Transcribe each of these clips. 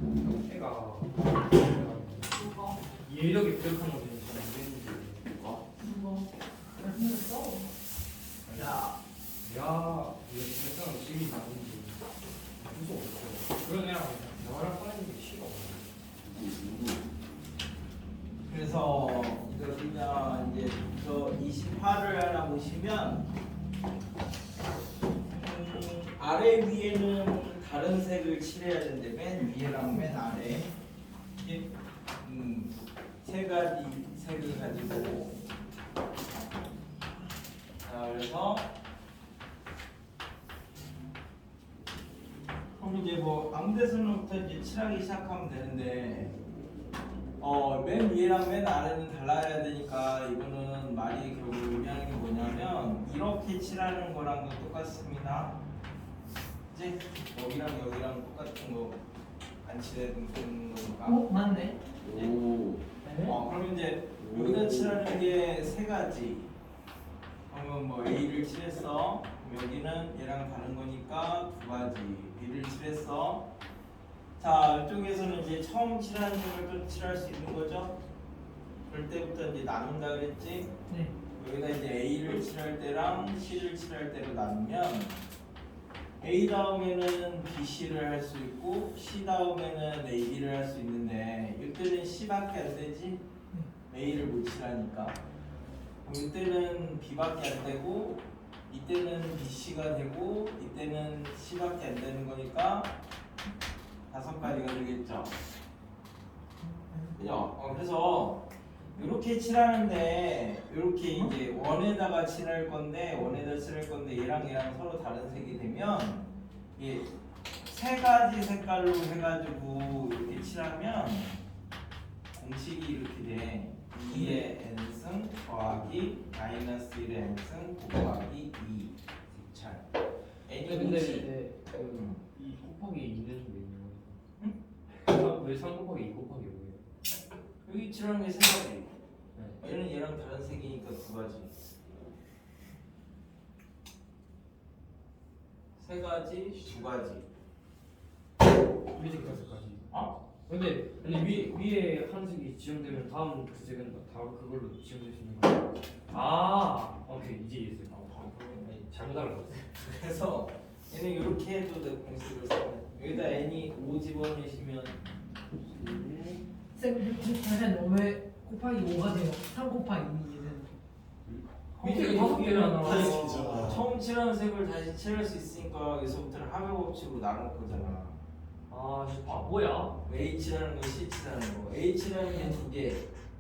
애가 누가? 이해력이 부족한 거지 진짜 안 되는데. 누가? 잘생겼어? 야, 이거 진짜 사람 심이 나는지 무서워 없어. 그런 애랑 대화를 하는 게 싫어. 그래서 이거 그냥 이제 저 28을 하나 보시면 아래 위에는 다른 색을 칠해야 되는데 맨 위에랑 맨 아래 이게 세 가지 색을 가지고 자 그래서 그럼 이제 뭐 아무 데서부터 이제 칠하기 시작하면 되는데 맨 위에랑 맨 아래는 달라야 되니까 이거는 말이 결국 의미하는 게 뭐냐면 이렇게 칠하는 거랑도 똑같습니다. 이제 여기랑 똑같은 거 안 칠해도 되는 거니까. 맞네. 오. 그럼 이제 여기다 칠하는 게 세 가지. 그러면 뭐 A를 칠했어. 그럼 여기는 얘랑 다른 거니까 두 가지. B를 칠했어. 자, 이쪽에서는 이제 처음 칠하는 색을 또 칠할 수 있는 거죠. 그럴 때부터 이제 나눈다 그랬지. 네. 여기다 이제 A를 칠할 때랑 C를 칠할 때로 나누면 A 다음에는 B, C를 할 수 있고 C 다음에는 A, B를 할 수 있는데 이때는 C밖에 안 되지. A를 못 칠하니까. 그럼 이때는 B밖에 안 되고 이때는 B, C가 되고 이때는 C밖에 안 되는 거니까 5가지가 되겠죠. 그죠? 그래서 이렇게 칠하는데 이렇게 이제 원에다가 칠할 건데 얘랑 서로 다른 색이 되면 이게 세 가지 색깔로 해가지고 이렇게 칠하면 공식이 이렇게 돼. 2의 n승 더하기 마이너스 1의 n승 곱하기 2 색찰. n이 근데 50. 이 곱하기 2는 왜 있는 거야? 왜 3 곱하기 2 곱하기 5예요? 여기 칠하는 게 세 가지. 얘는 얘랑 다른 색이니까 두 가지. 세 가지, 두 가지. 위에 색까지. 근데 위에 한 색이 지정되면 다음 그 색은 다 그걸로 지정될 수 있는 거야. 오케이 이제 이해했어요. 잘못 알아봤어. 그래서 얘는 이렇게 해도 돼. 공식을 써. 여기다 n이 5 집어넣으시면 쌤, 잠시만요. 왜 곱하기 5가 돼요? 3 곱하기 2는? 밑에 5개잖아. 다시잖아. 처음 칠하는 색을 다시 칠할 수 있으니까 여기서부터는 합의 법칙으로 나눌 거잖아. 진짜 뭐야? A 칠하는 거, C 칠하는 거. A 칠하는 게 2개,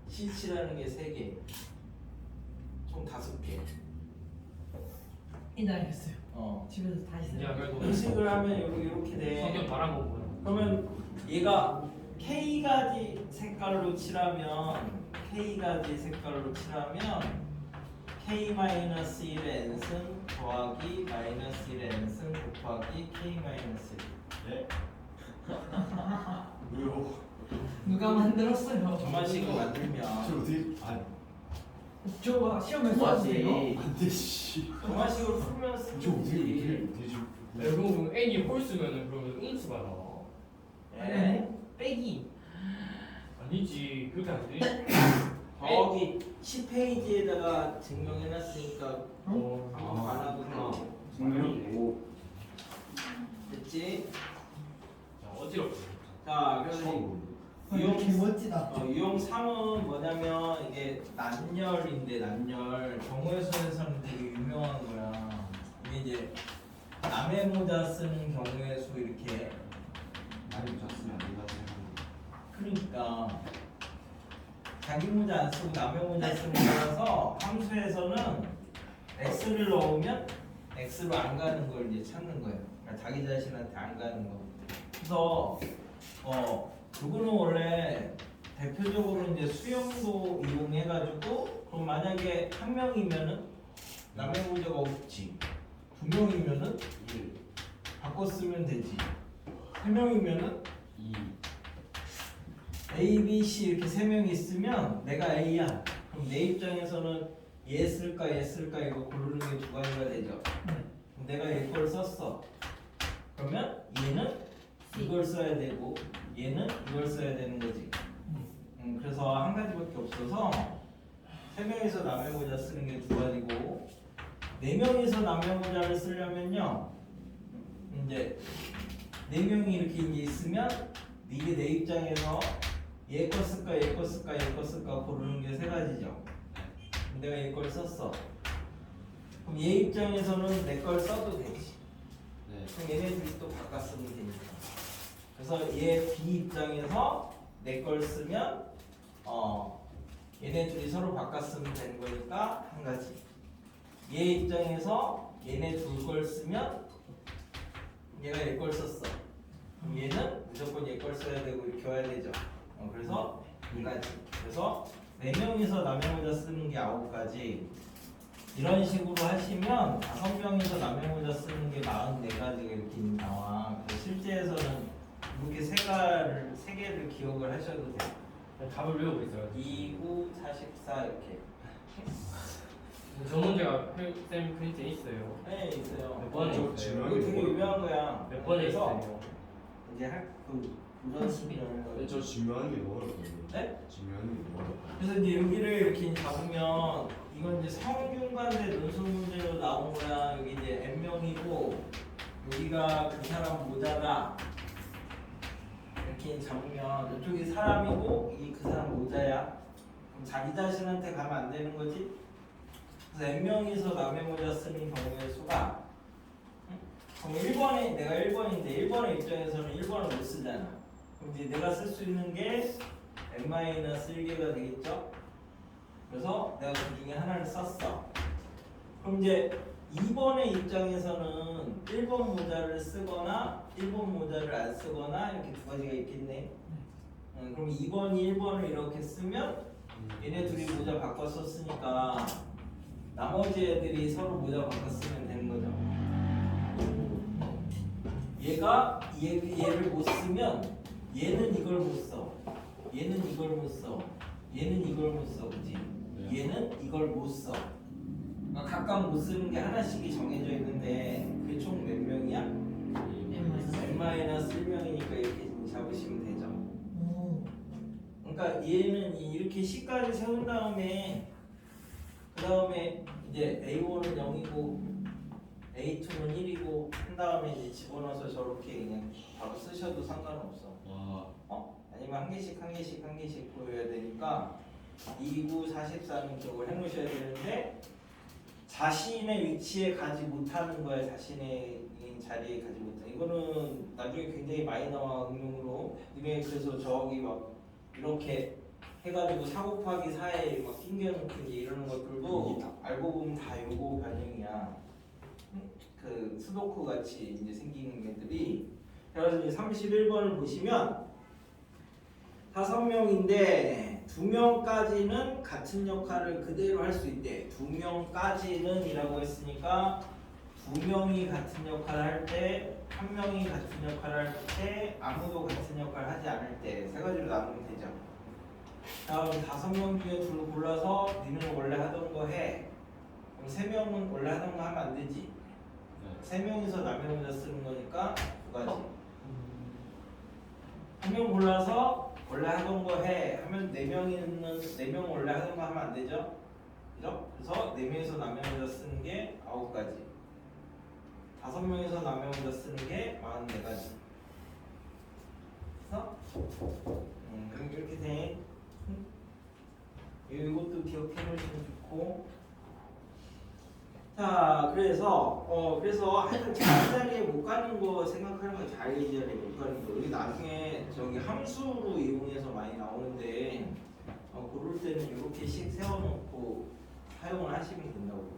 C 칠하는 게 3개. 총 5개. 이제 알겠어요. 집에서 다시 써요. 야 그래도 공식을 하면 이렇게 돼. 성경 말한 거 보여. 그러면 얘가 K가지 색깔로 칠하면 K-1의 n승 더하기 마이너스 1의 n승 곱하기 K-1. 네? 왜요? 누가 만들었어요? 저만식을 만들면 저 어떻게 저 시험에 써주세요. 안돼 씨. 저만식을 풀면 저 쓰지. 그럼 n이 홀수면은 그러면 음수가 나와. 예. 빼기. 아니지 그렇게 안 돼. 저기 10페이지에다가 증명해놨으니까 어. 한번 알아보세요. 분명히 됐지? 자 어지럽지. 자, 그래서 이렇게 멋지다. 유형 3은 뭐냐면 이게 난열인데 난열 경우의 수에서는 되게 유명한 거야. 이게 이제 남의 모자 쓰는 경우의 수 이렇게 많이 묻었으면 안 된다고 생각합니다. 그러니까 자기 모자 안 쓰고 남의 모자 쓰는 거라서 함수에서는 x를 넣으면 x로 안 가는 걸 이제 찾는 거예요. 그러니까 자기 자신한테 안 가는 거. 그래서 그거는 원래 대표적으로 이제 수영도 이용해가지고 그럼 만약에 한 명이면은 남의 모자가 없지. 두 명이면은 1 바꿔 쓰면 되지. 세 명이면은 2 A, B, C 이렇게 세 명이 있으면 내가 A야. 그럼 내 입장에서는 얘 쓸까 이거 고르는 게 두 가지가 되죠. 그럼 내가 얘 걸 썼어. 그러면 얘는 이걸 써야 되고 얘는 이걸 써야 되는 거지. 그래서 한 가지밖에 없어서 3명이서 남녀모자 쓰는 게 2가지고 4명이서 남녀모자를 쓰려면요 이제 4명이 이렇게 이제 있으면 이게 내 입장에서 얘 거 쓸까 얘 거 쓸까 얘 거 쓸까 고르는 게 3가지죠. 내가 얘 걸 썼어. 그럼 얘 입장에서는 내 걸 써도 되지. 네. 그럼 얘네들이 또 바꿔 쓰면 되니까. 그래서 얘 B 입장에서 내 걸 쓰면 얘네 둘이 서로 바꿔 쓰면 되는 거니까 1가지. 얘 입장에서 얘네 둘 걸 쓰면 얘가 얘 걸 썼어. 그럼 얘는 무조건 얘 걸 써야 되고 이렇게 와야 되죠. 그래서 2가지. 그래서 4명이서 남녀모자 쓰는 게 9가지. 이런 식으로 하시면 5명이서 남녀모자 쓰는 게 44가지가 이렇게 나와. 그래서 실제에서는 이렇게 3개를 기억을 하셔도 돼요. 답을 외우고 있어요. 2, 9, 44 이렇게. 저 문제가 쌤 프린트에 있어요. 네 있어요. 몇 번에 저 있어요? 이거 되게 유명한 거야. 몇 번에 그래서 있어요? 이제 할그 도전식이라는 저 증명하는 게 너무 어렵거든요. 네? 증명하는 게 너무 어렵거든요. 그래서 이제 여기를 이렇게 잡으면 이건 이제 성균관대 논술 문제로 나온 거야. 여기 이제 N명이고 여기가 그 사람 모자다. 이렇게 잡으면 이쪽이 사람이고 이게 그 사람 모자야. 그럼 자기 자신한테 가면 안 되는 거지? 그래서 N명이서 남의 모자 쓰는 경우의 수가 그럼 1번에 내가 1번인데 1번의 입장에서는 1번을 못 쓰잖아. 그럼 이제 내가 쓸 수 있는 게 N-1개가 되겠죠? 그래서 내가 그 중에 하나를 썼어. 그럼 이제 2번의 입장에서는 1번 모자를 쓰거나 1번 모자를 안 쓰거나 이렇게 2가지가 있겠네. 그럼 2번이 1번을 이렇게 쓰면 얘네 둘이 모자 바꿔 썼으니까 나머지 애들이 서로 모자 바꿔 쓰면 되는 거죠. 얘가 얘를 못 쓰면 얘는 이걸 못 써. 얘는 이걸 못 써. 얘는 이걸 못 써. 그지? 얘는 이걸 못 써. 그러니까 각각 못 쓰는 게 하나씩이 정해져 있는데 그게 총 몇 명이야? N-1명이니까 이렇게 잡으시면 되죠. 그러니까 얘는 이렇게 C까지 세운 다음에 그 다음에 이제 A1은 0이고 A2는 1이고 한 다음에 이제 집어넣어서 저렇게 그냥 바로 쓰셔도 상관없어. 와. 아니면 한 개씩 보여야 되니까 2, 9, 44는 기억을 해놓으셔야 되는데 자신의 위치에 가지 못하는 거야. 자신의 자리에 가지 못하는. 이거는 나중에 굉장히 많이 나와 응용으로. 이게 그래서 저기 막 이렇게 해가지고 4 곱하기 4에 막 낑겨놓고 이제 이러는 것들도 알고 보면 다 요거 변형이야. 그 수도쿠 같이 이제 생기는 애들이. 그래서 이제 31번을 보시면 5명인데 2명까지는 같은 역할을 그대로 할 수 있대. 2명까지는 이라고 했으니까 2명이 같은 역할을 할 때, 1명이 같은 역할을 할 때, 아무도 같은 역할을 하지 않을 때 3가지로 나누면 되죠. 다음 5명 중에 둘 골라서 니는 원래 하던 거 해. 그럼 3명은 원래 하던 거 하면 안 되지. 3명이서 남의 모자 쓰는 거니까 2가지. 1명 골라서 원래 하던 거 해 하면 4명 원래 하던 거 하면 안 되죠? 그죠? 그래서 4명이서 남의 모자 쓰는 게 9가지. 5명이서 남의 모자 쓰는 게 44가지. 그래서 그럼 이렇게 돼. 이것도 기억해 놓으시면 좋고. 자, 그래서 하여튼 자리에 못 가는 거 생각하는 거 자리에 못 가는 거. 여기 나중에 저기 함수로 이용해서 많이 나오는데 고를 때는 이렇게씩 세워놓고 사용을 하시면 된다고.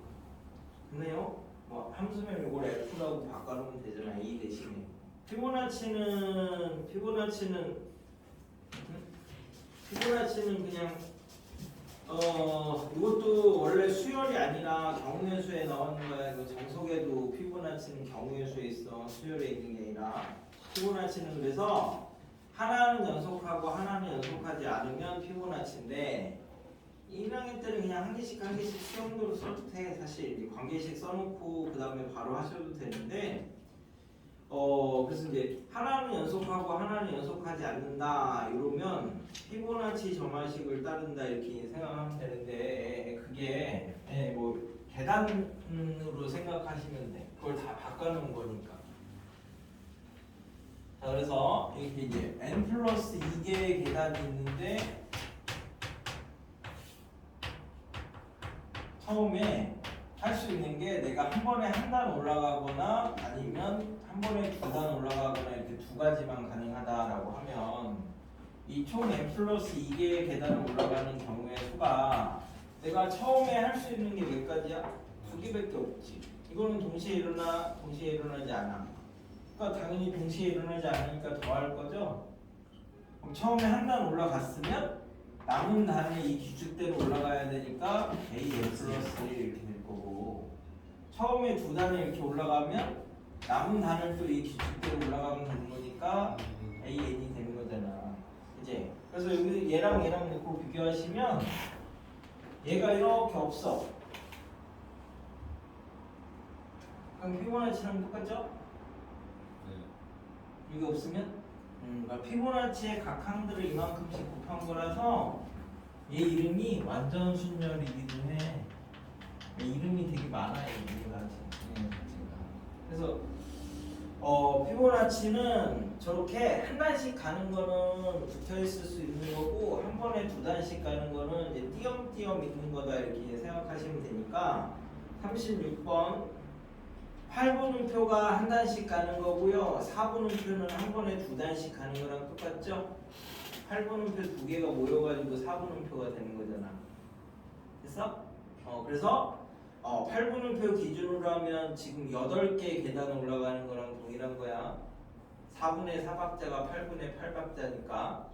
근데요, 뭐 함수면 이걸 F라고 바꿔놓으면 되잖아. A 대신에. 피보나치는 그냥 이것도 원래 수열이 아니라 경우의 수에 나오는 거야. 그 정석에도 피보나치는 경우의 수에 있어. 수열에 있는 게 아니라. 피보나치는 그래서 하나는 연속하고 하나는 연속하지 않으면 피보나치인데 1학년 때는 그냥 한 개씩 수용도로 써도 돼. 사실 관계식 써놓고 그 다음에 바로 하셔도 되는데 그래서 이제 하나는 연속하고 하나는 연속하지 않는다 이러면 피보나치 점화식을 따른다 이렇게 생각하면 되는데 그게 뭐 계단으로 생각하시면 돼. 그걸 다 바꿔놓은 거니까. 자, 그래서 이렇게 이제 n 플러스 2개의 계단이 있는데 처음에 할 수 있는 게 내가 한 번에 한 단 올라가거나 아니면 한 번에 두 단 올라가거나 이렇게 두 가지만 가능하다라고 하면 이 총 n 플러스 2개의 계단을 올라가는 경우의 수가 내가 처음에 할 수 있는 게 몇 가지야? 두 개밖에 없지. 이거는 동시에 일어나지 않아. 그러니까 당연히 동시에 일어나지 않으니까 더 할 거죠. 그럼 처음에 한 단 올라갔으면 남은 단이 이 규칙대로 올라가야 되니까 a n 플러스 1 이렇게 될 거고 처음에 두 단이 이렇게 올라가면 남은 단을 또 이 규칙대로 올라가면 되는 거니까 a n이 되는 거잖아. 이제 그래서 여기 얘랑 놓고 비교하시면 얘가 이렇게 없어. 그럼 피보나치랑 똑같죠? 이게 없으면 그러니까 피보나치의 각 항들을 이만큼씩 곱한 거라서 얘 이름이 완전 순열이기도 해. 얘 이름이 되게 많아요. 얘가 그래서 피보나치는 저렇게 한 단씩 가는 거는 붙어 있을 수 있는 거고 한 번에 두 단씩 가는 거는 이제 띄엄띄엄 있는 거다 이렇게 생각하시면 되니까 36번 8분음표가 한 단씩 가는 거고요. 4분음표는 한 번에 두 단씩 가는 거랑 똑같죠? 8분음표 두 개가 모여가지고 4분음표가 되는 거잖아. 됐어? 그래서 8분음표 기준으로 하면 지금 8개의 계단 올라가는 거랑 동일한 거야. 4분의 4박자가 8분의 8박자니까.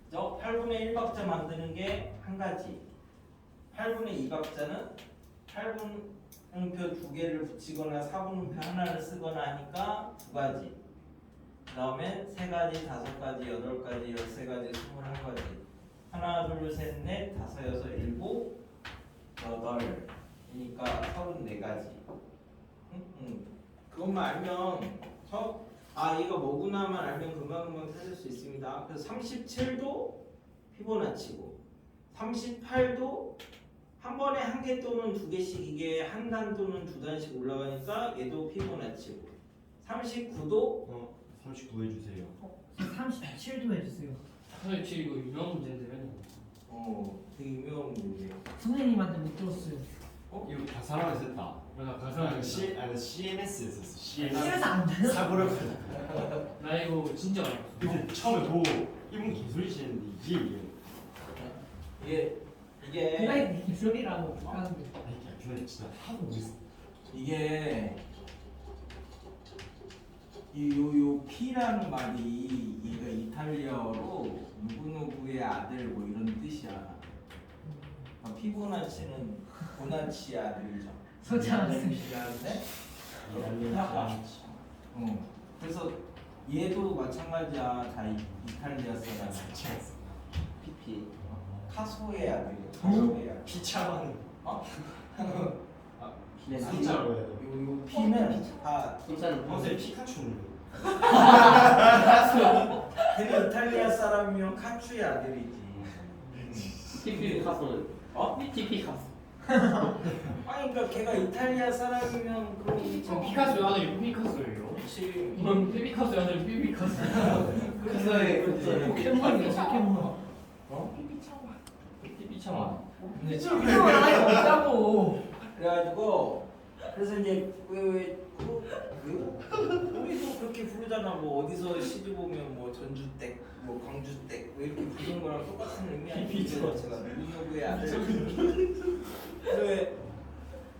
그죠? 8분의 1박자 만드는 게 한 가지. 8분의 2박자는 8분음표 두 개를 붙이거나 4분음표 하나를 쓰거나 하니까 두 가지. 그 다음에 3가지, 5가지, 8가지, 13가지, 21가지. 하나, 둘, 셋, 넷, 다섯, 여섯, 일곱, 여덟. 그러니까 34가지. 그것만 알면 얘가 뭐구나만 알면 금방금방 찾을 수 있습니다. 그래서 37도 피보나치고 38도 한 번에 한 개 또는 두 개씩 이게 한 단 또는 두 단씩 올라가니까 얘도 피보나치고 39도 39 해주세요. 37도 해주세요. 사실 지금 이거 유명한 문제인데 되게 유명한 문제예요. 선생님한테 못 들었어요. 이거 가사랑을 썼다. 내가 가사를 CMS 했었어. CMS 안 돼요? 사고를 나 이거 진짜 많이 봤어. 그때 처음에 보고 이분 개소리 치는데 이게 그날 기술이라고 하는데. 아니 그날 진짜 하도 못했어. 이게 요 P라는 말이 얘가 이탈리아어로 누구누구의 아들 뭐 이런 뜻이야. 피보나치는 보나치의 아들이죠. 그렇지 않았어요. 그래서 얘도 마찬가지야. 다 이탈리아 사람. 피피. 카소의 아들이야. 카소의 아들. 피차만. 진짜로 해요. 요 P는 다 평소에 피카츄는. 걔는 이탈리아 사람이면 카츄의 아들이지. TP 카소는 TP 카소. 아니 그러니까 걔가 이탈리아 사람이면 그럼 피카소 아들이 피카소예요. 그렇지. 이건 피카소 아들이 피카소. 그래. 포켓몬이야 포켓몬. 피피차마. 근데 포켓몬 아예 없다고. 그래가지고 그래서 이제 우리도 그렇게 부르잖아. 뭐 어디서 시집 오면 뭐 전주댁, 뭐 광주댁 뭐 이렇게 부르는 거랑 똑같은 의미 아니에요. 제가 누구누구의 아들. 그래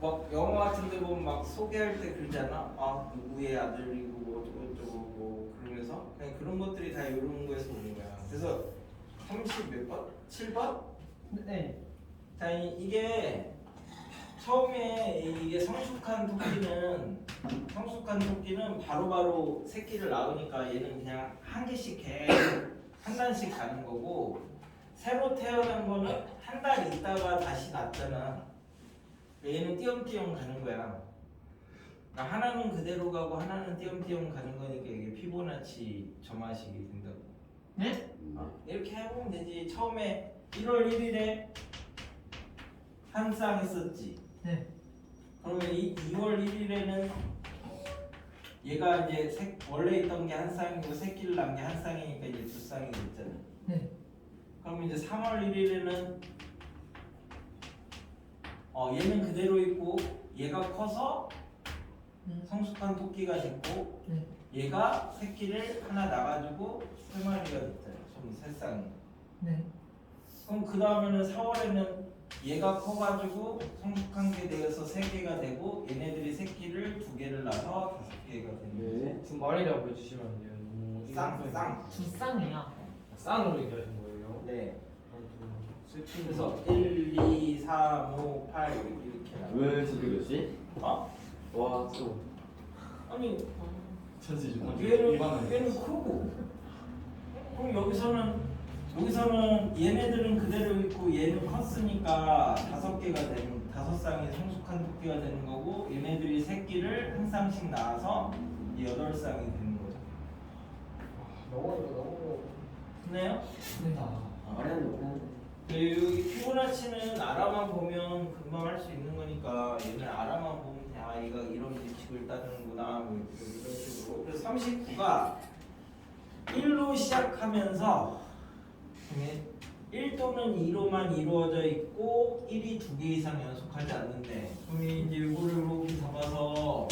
막 영화 같은 데 보면 막 소개할 때 그러잖아. 누구의 아들이고 뭐 어쩌고저쩌고 뭐 그러면서 그냥 그런 것들이 다 이런 거에서 오는 거야. 그래서 30 몇 번? 7번? 네. 자 이게 처음에 이게 성숙한 토끼는 바로바로 새끼를 낳으니까 얘는 그냥 한 개씩 한 단씩 가는 거고 새로 태어난 거는 한 달 있다가 다시 낳잖아. 얘는 띄엄띄엄 가는 거야. 그러니까 하나는 그대로 가고 하나는 띄엄띄엄 가는 거니까 이게 피보나치 점화식이 된다고. 네? 이렇게 해보면 되지. 처음에 1월 1일에 한 쌍 있었지. 네. 그러면 2월 1일에는 얘가 이제 원래 있던 게 한 쌍이고 새끼를 낳은 게 한 쌍이니까 이제 두 쌍이 됐잖아. 네. 그러면 이제 3월 1일에는 얘는 그대로 있고 얘가 커서 성숙한 토끼가 됐고 네. 얘가 새끼를 하나 낳아가지고 3마리가 됐잖아. 좀 세 쌍이. 네. 그럼 그 다음에는 4월에는 얘가 커가지고 성숙한 게 되어서 3개가 되고 얘네들이 새끼를 2개를 낳아서 5개가 되는 네. 두 마리라고 해주시면 안 돼요. 너무 거지. 쌍. 두 쌍이야. 쌍으로 얘기하신 거예요? 네. 슬픈 그래서 1, 2, 3, 5, 8 이렇게 나와. 왜 저게 몇이? 어? 와 또. 아니 천지 얘는 크고 그럼 여기서는 얘네들은 그대로 있고 얘는 컸으니까 5개가 되는 5쌍이 성숙한 토끼가 되는 거고 얘네들이 새끼를 한 쌍씩 낳아서 8쌍이 되는 거죠. 너무 됐나요? 네. 말했는데. 여기 피보나치는 알아만 보면 금방 할 수 있는 거니까 얘는 알아만 보면 얘가 이런 규칙을 따르는구나 뭐 이런 식으로. 그래서 39가 1로 시작하면서 1 또는 2로만 이루어져 있고 1이 2개 이상 연속하지 않는데 그럼 이제 이거를 이렇게 잡아서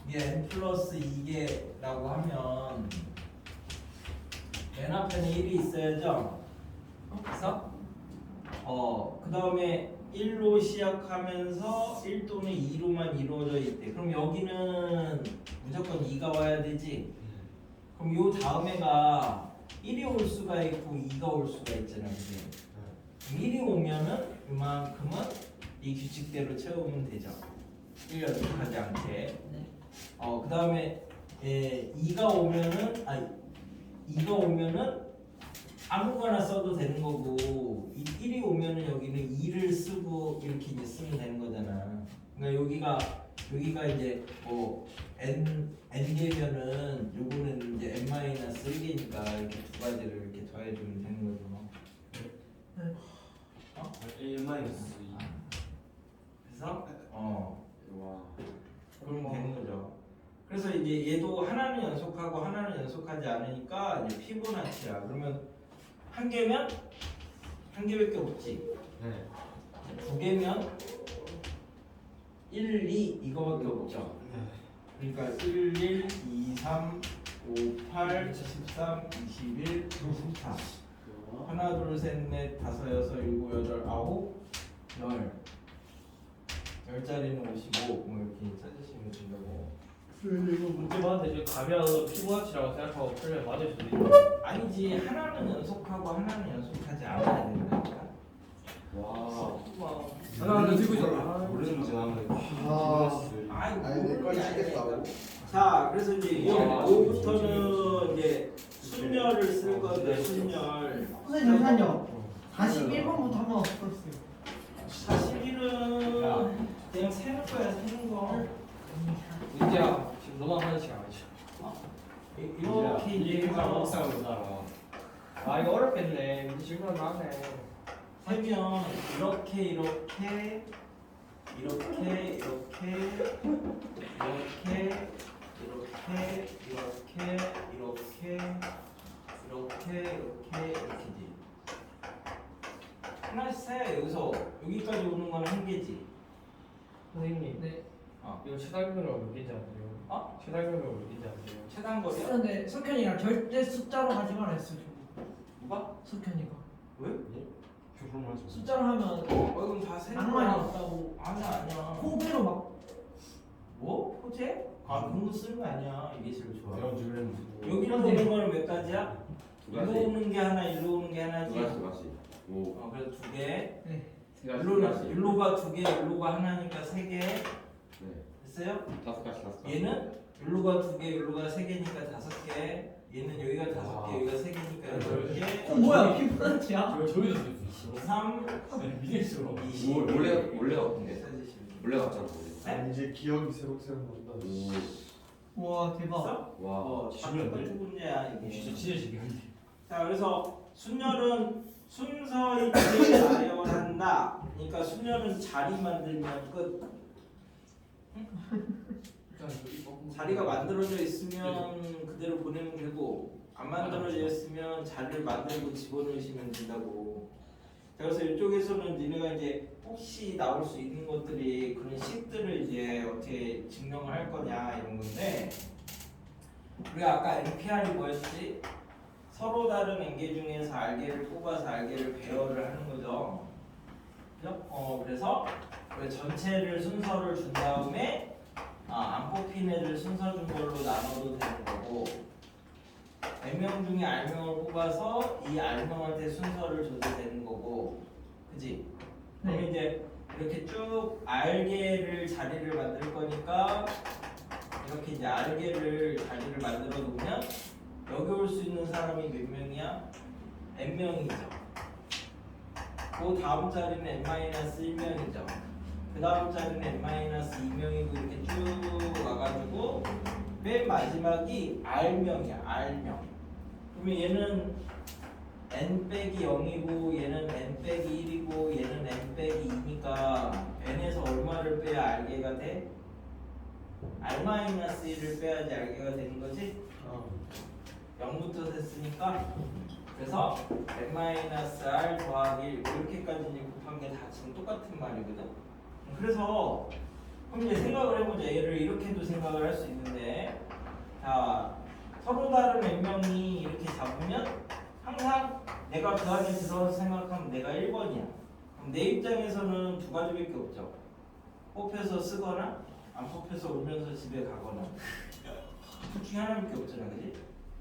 이게 n 플러스 2개라고 하면 맨 앞에는 1이 있어야죠. 그래서 그 다음에 1로 시작하면서 1 또는 2로만 이루어져 있대. 그럼 여기는 무조건 2가 와야 되지. 그럼 요 다음에가 1이 올 수가 있고 2가 올 수가 있잖아. 그럼 1이 오면은 이만큼은 이 규칙대로 채우면 되죠. 1 연속하지 않게. 네. 그 다음에 2가 오면은 아무거나 써도 되는 거고 1이 오면은 여기는 2를 쓰고 이렇게 이제 쓰면 되는 거잖아. 그러니까 여기가 이제 뭐 n 개면은 요거는 이제 n-1개니까 이렇게 두 가지를 이렇게 더해주면 되는 거죠. 네. 1마이너스 그래서 와. 그러면 되는 거죠. 그래서 이제 얘도 하나는 연속하고 하나는 연속하지 않으니까 이제 피보나치야. 그러면 한 개면 한 개밖에 없지. 네. 2개면 1, 2 이거밖에 없죠. 그러니까 1, 1, 2, 3, 5, 8, 13, 21, 24. 하나, 둘, 셋, 넷, 다섯, 여섯, 일곱, 여덟, 아홉, 열. 10자리는 55. 뭐 이렇게 찾으시면 된다고. 이거 문제 봤는데 저 가면 피부아치라고 생각하고 풀면 맞을 수도 있고. 아니지, 하나는 연속하고 하나는 연속하지 않아야 된다니까. 와. 하나 들고 있잖아. 모르는 문제 나오면 아이고, 아니, 내 걸 치겠다고. 자, 그래서 이제 와, 5부터는 이제 순열을 쓸 건데 순열. 선생님 잠시만요. 41번부터 한번 풀었어요. 41은 그냥 세는 거야, 세는 거. 문제야 지금 너만 하는 시간 아니죠? 이렇게 이제 해서 아 이거 어렵겠네. 문제 질문 나네. 세면 이렇게 이렇게지. 하나씩 세. 여기서 여기까지 오는 건 한 개지. 선생님. 네. 이거 최단결로 몇 개인지 아세요? 최단결로 몇 개인지 아세요? 최단 거리야. 근데 석현이가 절대 숫자로 하지 말았어. 누가? 석현이가 왜? 그런 말 좀. 숫자로 하면 그럼 다 세는 낭만이 거야. 없다고. 아니야. 호배로 막 뭐? 호재? 그런 거 쓰는 거 아니야. 이게 제일 좋아. 내가 언제 그랬는지. 여기로 오는 거는 몇 가지야? 두 일로 가지. 오는 게 하나, 일로 오는 게 하나지. 두 가지 두 가지. 오. 그래서 두 개. 세 가지 두 가지. 일로가 두 개, 일로가 하나니까 세 개. 네. 됐어요? 다섯 가지 다섯 가지. 얘는 일로가 두 개, 일로가 세 개니까 다섯 개. 얘는 여기가 다섯 개, 여기가 세 개니까 여덟 개. 뭐야 피부나치야? 저기서 쓸수 있어. 3, 믿을 수가 없어. 20. 몰래 같은데. 찾으시면 돼요. 몰래 같잖아. 몰래. 아, 이제 기억이 새록새록 난다. 와 대박. 됐어? 와. 신기한데? 두 문제야 이게. 진짜 신기한데. 자 그래서 순열은 순서 있게 나열한다. 그러니까 순열은 자리 만들면 끝. 자리가 만들어져 있으면 그대로 보내면 되고 안 만들어져 있으면 자리를 만들고 집어넣으시면 된다고. 자, 그래서 이쪽에서는 니네가 이제 혹시 나올 수 있는 것들이 그런 식들을 이제 어떻게 증명을 할 거냐 이런 건데 우리가 아까 NPR이 뭐였지? 서로 다른 엔계 중에서 알게를 뽑아서 알게를 배열을 하는 거죠. 그죠? 그래서 우리 전체를 순서를 준 다음에 안 뽑힌 애들 순서 준 걸로 나눠도 되는 거고 N명 중에 R명을 뽑아서 이 R명한테 순서를 줘도 되는 거고 그지? 그럼 네. 이제 이렇게 쭉 R개를 자리를 만들 거니까 이렇게 이제 R개를 자리를 만들어 놓으면 여기 올 수 있는 사람이 몇 명이야? N명이죠. 그 다음 자리는 N-1명이죠. 그 다음 자리는 N-2명이고 이렇게 쭉 와가지고 맨 마지막이 R명이야. R명. 그러면 얘는 N-0이고 얘는 N-1이고 얘는 N-2니까 N에서 얼마를 빼야 알게가 돼? R-1을 빼야지 알게가 되는 거지? 0부터 셌으니까 그래서 N-R 더하기 1 이렇게까지 이제 곱한 게 다 지금 똑같은 말이거든. 그래서 그럼 이제 생각을 해보자. 얘를 이렇게도 생각을 할 수 있는데 자 서로 다른 N명이 이렇게 잡으면 항상 내가 그 안에 들어서 생각하면 내가 1번이야. 그럼 내 입장에서는 두 가지밖에 없죠. 뽑혀서 쓰거나 안 뽑혀서 울면서 집에 가거나 둘 중에 하나밖에 없잖아, 그지?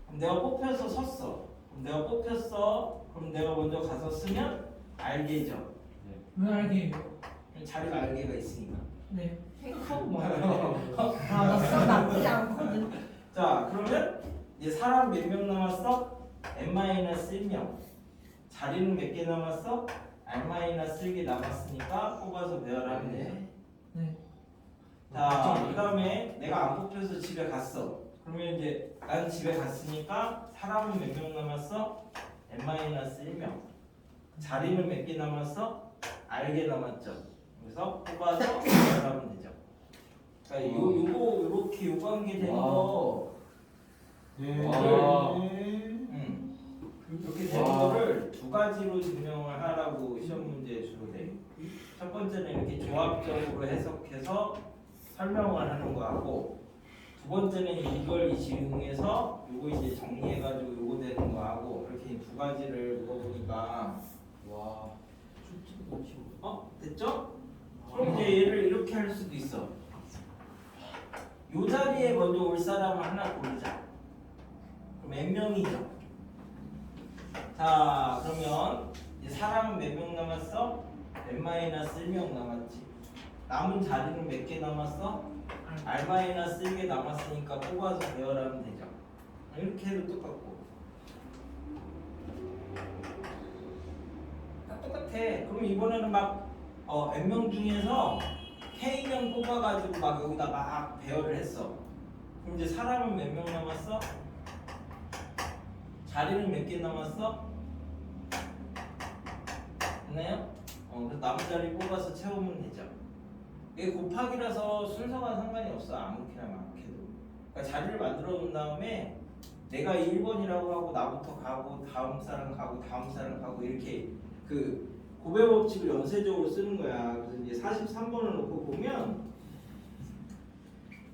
그럼 내가 뽑혀서 섰어. 그럼 내가 뽑혔어. 그럼 내가 먼저 가서 쓰면 알게죠. 왜 알게요? 자리가 알게가 있으니까. 네. 생각하고 말해요. 아나 수학 나쁘지 않거든. 자 그러면 이제 사람 몇 명 남았어? N-1명. 자리는 몇 개 남았어? R-1개 남았으니까 뽑아서 배열하면 돼. 네. 자, 그 다음에 내가 안 뽑혀서 집에 갔어. 그러면 이제 난 집에 갔으니까 사람은 몇 명 남았어? N-1명. 자리는 몇 개 남았어? R개 남았죠. 그래서 뽑아서 배열하면 되죠. 그러니까 요렇게 요 관계 되는 거 와. 이렇게 되는 거를 두 가지로 증명을 하라고 시험 문제에 주로 돼. 첫 번째는 이렇게 조합적으로 해석해서 설명을 하는 거 하고 두 번째는 이걸 이용해서 요거 이제 정리해가지고 요거 되는 거 하고 이렇게 두 가지를 물어보니까 와. 됐죠? 그럼 이제 얘를 이렇게 할 수도 있어. 요 자리에 먼저 올 사람을 하나 고르자. 그럼 N명이죠. 자 그러면 이제 사람은 몇 명 남았어? N-1명 남았지. 남은 자리는 몇 개 남았어? R-1개 남았으니까 뽑아서 배열하면 되죠. 이렇게 해도 똑같고 똑같아. 그럼 이번에는 막 N명 중에서 K명 뽑아가지고 막 여기다 막 배열을 했어. 그럼 이제 사람은 몇 명 남았어? 자리는 몇 개 남았어? 됐나요? 그래서 남은 자리 뽑아서 채우면 되죠. 이게 곱하기라서 순서가 상관이 없어. 아무렇게나 막 해도. 그러니까 자리를 만들어 놓은 다음에 내가 1번이라고 하고 나부터 가고 다음 사람 가고 다음 사람 가고 이렇게 그 고배 법칙을 연쇄적으로 쓰는 거야. 그래서 이제 43번을 놓고 보면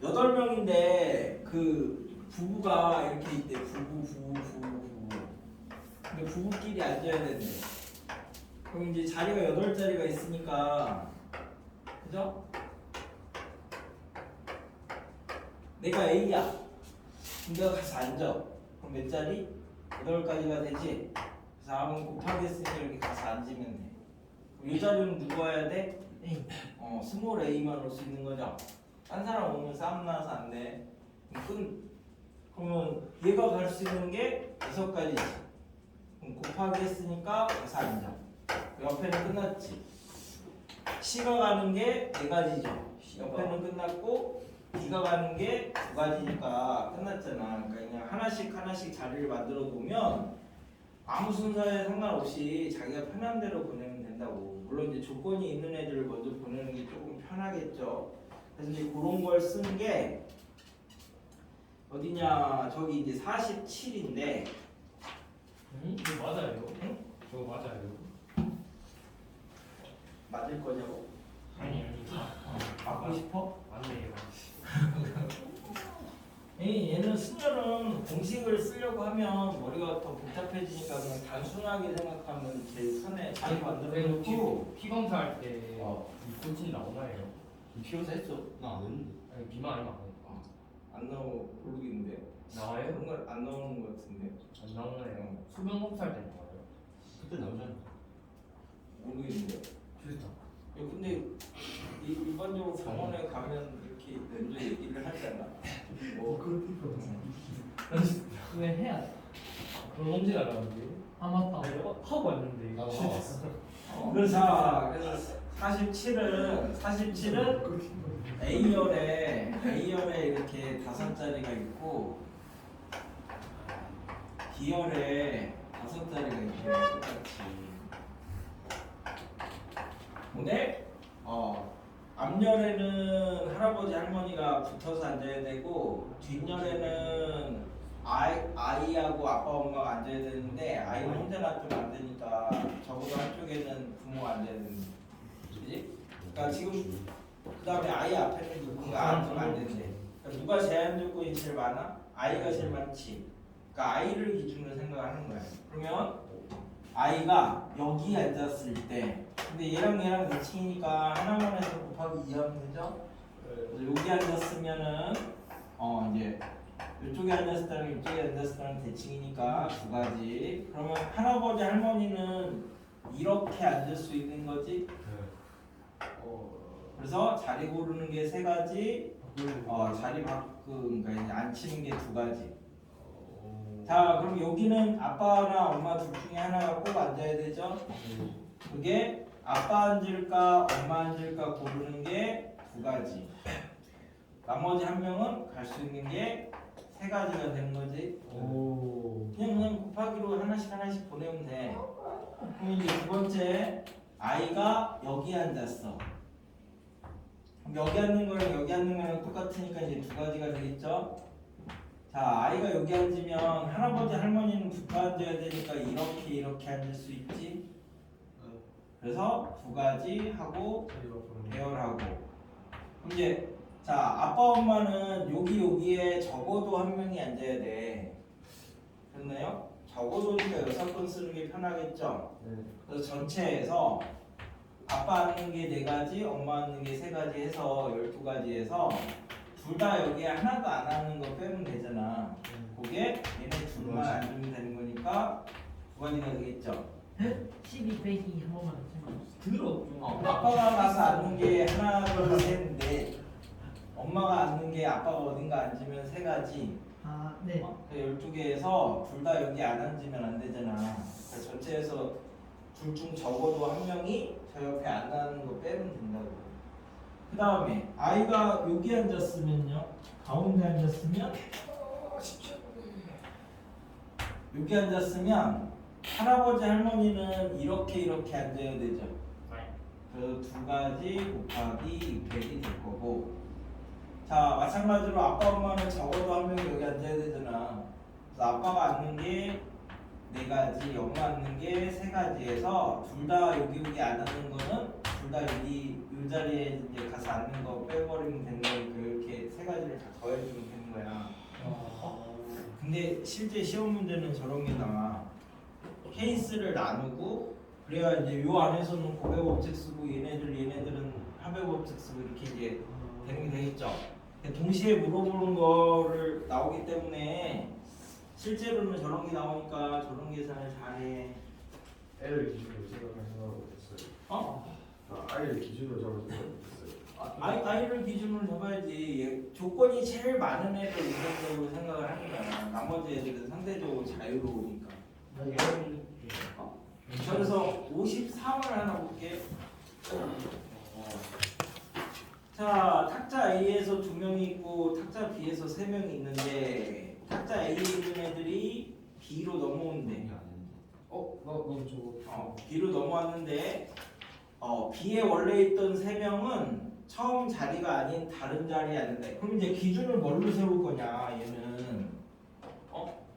8명인데 그 부부가 이렇게 있대. 부부. 근데 부부끼리 앉아야 된대. 그럼 이제 자리가 8자리가 있으니까 그죠? 내가 A야. 그럼 내가 가서 앉아. 그럼 몇 자리? 8가지가 되지? 그래서 아무 곱하기 했으니까 이렇게 가서 앉으면 돼. 그럼 이 자리는 누구 와야 돼? A. 스몰 A만 올 수 있는 거죠? 딴 사람 오면 싸움 나서 안 돼. 그러면 얘가 갈 수 있는 게 6가지지. 그럼 곱하기 했으니까 가서 앉아. 옆에는 끝났지. C가 가는 게 4가지죠. C 옆에는 끝났고 B가 가는 게 두 가지니까 끝났잖아. 그러니까 그냥 하나씩 자리를 만들어 놓으면 아무 순서에 상관없이 자기가 편한 대로 보내면 된다고. 물론 이제 조건이 있는 애들을 먼저 보내는 게 조금 편하겠죠. 그래서 이제 그런 걸 쓴 게 어디냐? 저기 이제 47인데 이거 맞아요. 저거 맞아요. 맞을 거냐고? 아니. 맞고 싶어? 맞네요. 얘는 순열은 공식을 쓰려고 하면 머리가 더 복잡해지니까 그냥 단순하게 생각하면 제일 편해. 잘 만들어 놓고 피 검사할 때 어. 이 코칭 나오나요? 피곤사 했어? 나 안 했는데. 아니 비만 아니면 안 나오 모르겠는데. 나와요? 그런 건 안 나오는 것 같은데. 안 나오나요? 수면 검사할 때 나와요. 그때 나오잖아. 모르겠는데. 비슷하. 근데 일반적으로 병원에 가면 이렇게 먼저 얘기를 하잖아. 뭐 왜 해야 돼? 그런 문제가 나왔는데. 아 맞다. 내가 하고 왔는데. 나도 하고 왔어. 그래서 47은 A열에 이렇게 5자리가 있고 B열에 5자리가 있고 똑같이. 근데 앞열에는 할아버지 할머니가 붙어서 앉아야 되고 뒷열에는 아이하고 아빠 엄마가 앉아야 되는데 아이는 혼자 놔두면 안 되니까 적어도 한쪽에는 부모가 앉아야 되는 거지. 그러니까 지금 그 다음에 아이 앞에는 누군가 앉으면 안 된대. 그러니까 누가 제한 조건이 제일 많아? 아이가 제일 많지. 그러니까 아이를 기준으로 생각하는 거야. 그러면 아이가 여기 앉았을 때 근데 얘랑 대칭이니까 하나만 해서 곱하기 2하면 되죠? 그래서 여기 앉았으면은 이제 이쪽에 앉았을 때랑 이쪽에 앉았을 때랑 대칭이니까 두 가지. 그러면 할아버지 할머니는 이렇게 앉을 수 있는 거지. 그래서 자리 고르는 게 세 가지. 자리 그러니까 이제 앉히는 게 두 가지. 자, 그럼 여기는 아빠나 엄마 둘 중에 하나가 꼭 앉아야 되죠? 그게 아빠 앉을까 엄마 앉을까 고르는 게 두 가지. 나머지 한 명은 갈 수 있는 게 세 가지가 되는 거지. 그냥 곱하기로 하나씩 보내면 돼. 그럼 이제 두 번째 아이가 여기 앉았어. 그럼 여기 앉는 거랑 여기 앉는 거랑 똑같으니까 이제 두 가지가 되겠죠. 자, 아이가 여기 앉으면 할아버지 할머니는 붙어 앉아야 되니까 이렇게 앉을 수 있지. 그래서 두 가지 하고 배열하고. 그럼 이제 자, 아빠 엄마는 여기에 적어도 한 명이 앉아야 돼. 됐나요? 적어도니까 6번 쓰는 게 편하겠죠. 그래서 전체에서 아빠 앉는 게 4가지, 엄마 앉는 게 3가지 해서 12가지에서 둘 다 여기에 하나도 안 앉는 거 빼면 되잖아. 그게 얘네 둘만 앉으면 되는 거니까 두 가지가 되겠죠. 12 빼기 한 번만 들어. 아빠가 가서 앉는 게 하나, 둘, 셋인데 엄마가 앉는 게 아빠가 어딘가 앉으면 3가지. 아 네. 12개에서 둘 다 여기 안 앉으면 안 되잖아. 그래서 전체에서 둘 중 적어도 한 명이 저 옆에 안 앉는 거 빼면 된다고. 그 다음에 아이가 여기 앉았으면요, 가운데 앉았으면 여기 앉았으면 할아버지 할머니는 이렇게 앉아야 되죠. 그래서 두 가지 곱하기 600이 될 거고. 자, 마찬가지로 아빠 엄마는 적어도 한 명이 여기 앉아야 되잖아. 그래서 아빠가 앉는 게 4가지, 엄마 앉는 게 3가지에서 둘 다 여기 안 앉는 거는 둘 다 여기 이 자리에 이제 가서 앉는 거 빼버리면 되는 거니까 이렇게 3가지를 다 더해주면 되는 거야. 근데 실제 시험 문제는 저런 게 나와. 케이스를 나누고 그래야 이제 요 안에서는 고백 법칙 쓰고 얘네들은 합의 법칙 쓰고 이렇게 이제 되는 게 되겠죠. 동시에 물어보는 거를 나오기 때문에 실제로는 저런 게 나오니까 저런 계산을 잘해. 애를 기준으로 생각하고 있어요. 아이를 기준으로 잡을 생각했어요. 아이를 기준으로 잡아야지. 조건이 제일 많은 애를 우선적으로 생각을 하는 거야. 나머지 애들은 상대적으로 자유로우니까. 그래서 53을 하나 볼게. 자, 탁자 A에서 2명이 있고 탁자 B에서 3명이 있는데 탁자 A에 있는 애들이 B로 넘어온대. 안 했는데. 나도 저거. B로 넘어왔는데 B에 원래 있던 3명은 처음 자리가 아닌 다른 자리에 앉는다. 그럼 이제 기준을 뭘로 세울 거냐? 얘는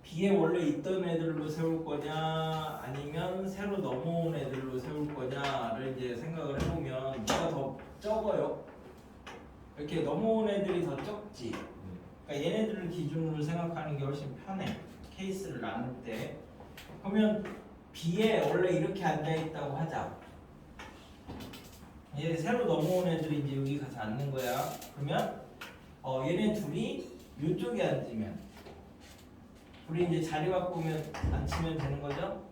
B에 원래 있던 애들로 세울 거냐, 아니면 새로 넘어온 애들로 세울 거냐를 이제 생각을 해보면 누가 더 적어요? 이렇게 넘어온 애들이 더 적지. 그러니까 얘네들을 기준으로 생각하는 게 훨씬 편해. 케이스를 나눌 때. 그러면 B에 원래 이렇게 앉아 있다고 하자. 얘 새로 넘어온 애들이 이제 여기 가서 앉는 거야. 그러면 얘네 둘이 이쪽에 앉으면 우리 이제 자리 바꾸면 앉히면 되는 거죠?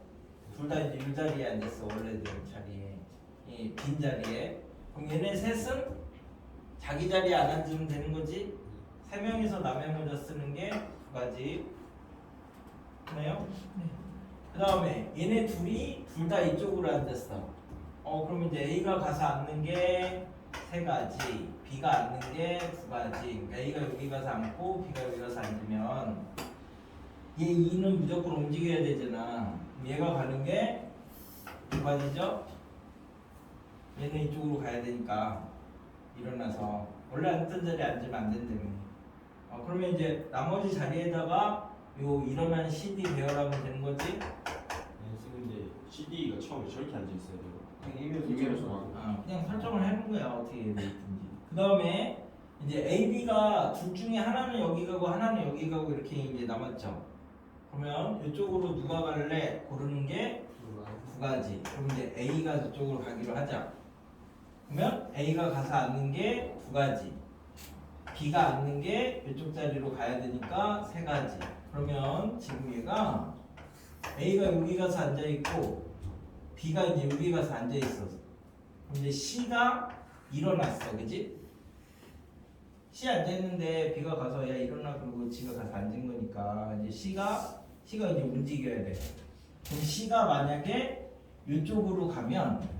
둘 다 이제 이 자리에 앉았어. 원래들 자리에, 이 빈 자리에. 그럼 얘네 셋은 자기 자리에 안 앉으면 되는 거지? 3명이서 남의 모자 쓰는 게 2가지. 그래요? 그 다음에 얘네 둘이 둘 다 이쪽으로 앉았어. 그럼 이제 A가 가서 앉는 게 3가지, B가 앉는 게 2가지. 그러니까 A가 여기 가서 앉고 B가 여기 가서 앉으면 얘 2는 무조건 움직여야 되잖아. 그럼 얘가 가는 게 2가지죠? 얘는 이쪽으로 가야 되니까 일어나서 원래 앉던 자리에 앉으면 안 된다며. 그러면 이제 나머지 자리에다가 요 일어난 CD 배열하면 되는 거지? 근데 CD가 처음에 저렇게 앉아 있어야 되고. 이메일에서 그냥 설정을 해놓은 거야. 어떻게 해야 되든지. 그 다음에 이제 A, B가 둘 중에 하나는 여기 가고 하나는 여기 가고 이렇게 이제 남았죠. 그러면 이쪽으로 누가 갈래 고르는 게 2가지. 그럼 이제 A가 저쪽으로 가기로 하자. 그러면 A가 가서 앉는 게 2가지. B가 앉는 게 이쪽 자리로 가야 되니까 3가지. 그러면 지금 얘가 A가 여기 가서 앉아 있고 B가 이제 여기 가서 앉아 있었어. 그럼 이제 C가 일어났어, 그지? C 앉아 있는데 B가 가서 야 일어나 그러고 G가 가서 앉은 거니까 이제 C가 이제 움직여야 돼. 그럼 C가 만약에 이쪽으로 가면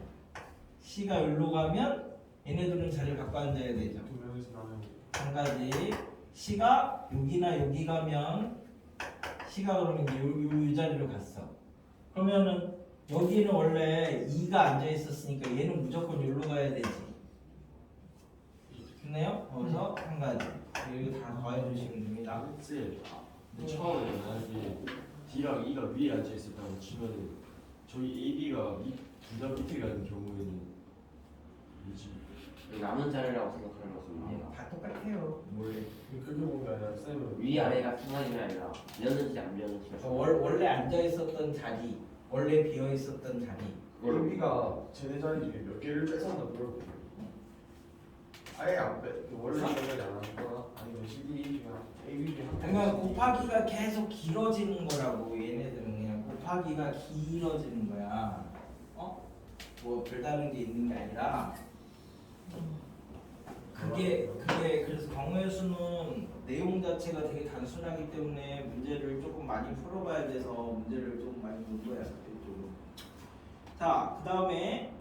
C가 여기로 가면 얘네들은 자리를 바꿔 앉아야 되죠. 2명에서 나면 1가지. C가 여기나 여기 가면 C가 그러면 이제 요 자리로 갔어. 그러면은 여기는 원래 2가 앉아 있었으니까 얘는 무조건 여기로 가야 되지. 됐나요? 그래서 1가지. 이거 다 더해 주시면 됩니다. 쌤, 근데 처음에 만약에 D랑 E가 위에 앉아 있었다고 치면은 저희 A, B가 둘 다 밑에 가는 경우에는 뭐지? 남은 자리라고 생각하는 것은 다 똑같아요. 원래. 그렇게 보는 게 아니라 쌤은 위아래가 상관이 아니라 면은지 안 면은지 원래 앉아 있었던 자리, 원래 비어 있었던 자리. 여기가 쟤네 자리 중에 몇 개를 뺏었나 물어보고 아예 안 빼. 원래 생각이 안 하거나 아니면 CD 중에 A, B 중에 한 그러니까 곱하기가 계속 길어지는 거라고. 얘네들은 그냥 곱하기가 길어지는 거야. 뭐 별다른 게 있는 게 아니라 그게 그래서 경우의 수는 내용 자체가 되게 단순하기 때문에 문제를 조금 많이 풀어봐야 돼서 문제를 조금 많이 본 거야. 이쪽으로. 자, 그 다음에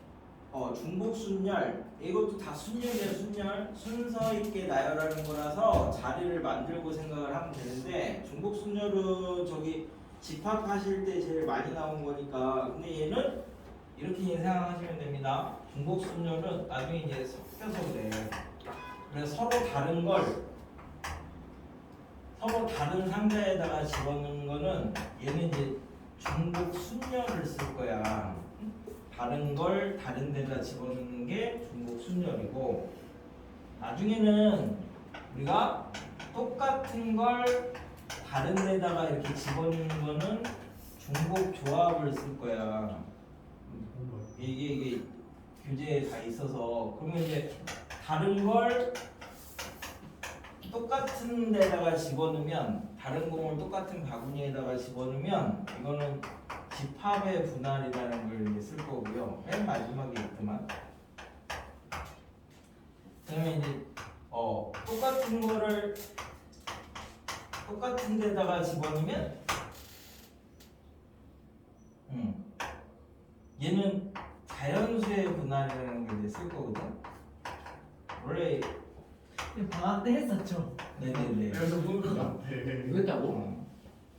중복 순열. 이것도 다 순열이야. 순열. 순서 있게 나열하는 거라서 자리를 만들고 생각을 하면 되는데 중복 순열은 저기 집합하실 때 제일 많이 나온 거니까. 근데 얘는 이렇게 생각하시면 됩니다. 중복 순열은 나중에 이제 섞여서 그래. 그래서 서로 다른 상자에다가 집어넣는 거는 얘는 이제 중복 순열을 쓸 거야. 다른 걸 다른 데다 집어넣는 게 중복 순열이고, 나중에는 우리가 똑같은 걸 다른 데다가 이렇게 집어넣는 거는 중복 조합을 쓸 거야. 이게 교재에 다 있어서. 그러면 이제 다른 걸 똑같은 데다가 집어넣으면, 다른 공을 똑같은 바구니에다가 집어넣으면 이거는 집합의 분할이라는 걸 이제 쓸 거고요. 맨 마지막에 있더만. 그러면 이제 똑같은 거를 똑같은 데다가 집어넣으면 얘는 자연수의 분할이라는 걸 이제 쓸 거거든. 원래 방학 때 했었죠. 네네네. 그래서 보는 것 같아. 이거다고?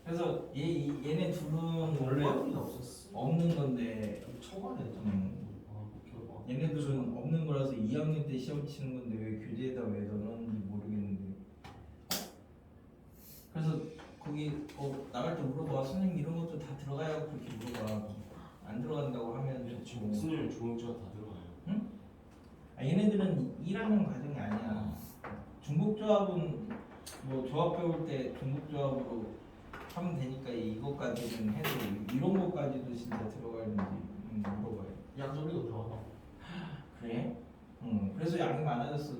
그래서 얘네 둘은 원래 없었어. 없는 건데 초반에 얘네들은 없는 거라서 2학년 때 시험 치는 건데 왜 교재에다 왜 넣었는지 모르겠는데. 그래서 거기 나갈 때 물어봐. 선생님 이런 것도 다 들어가요? 그렇게 물어봐. 안 들어간다고 하면 좋고. 수능 조항조가 다 들어가요. 얘네들은 1학년 과정이 아니야. 중복조합은 뭐 조합 배울 때 중복조합으로 하면 되니까 이것까지는 해도 이런 것까지도 진짜 들어가는지 물어봐요. 양소리도 들어가. 그래? 그래서 양이 많아졌어.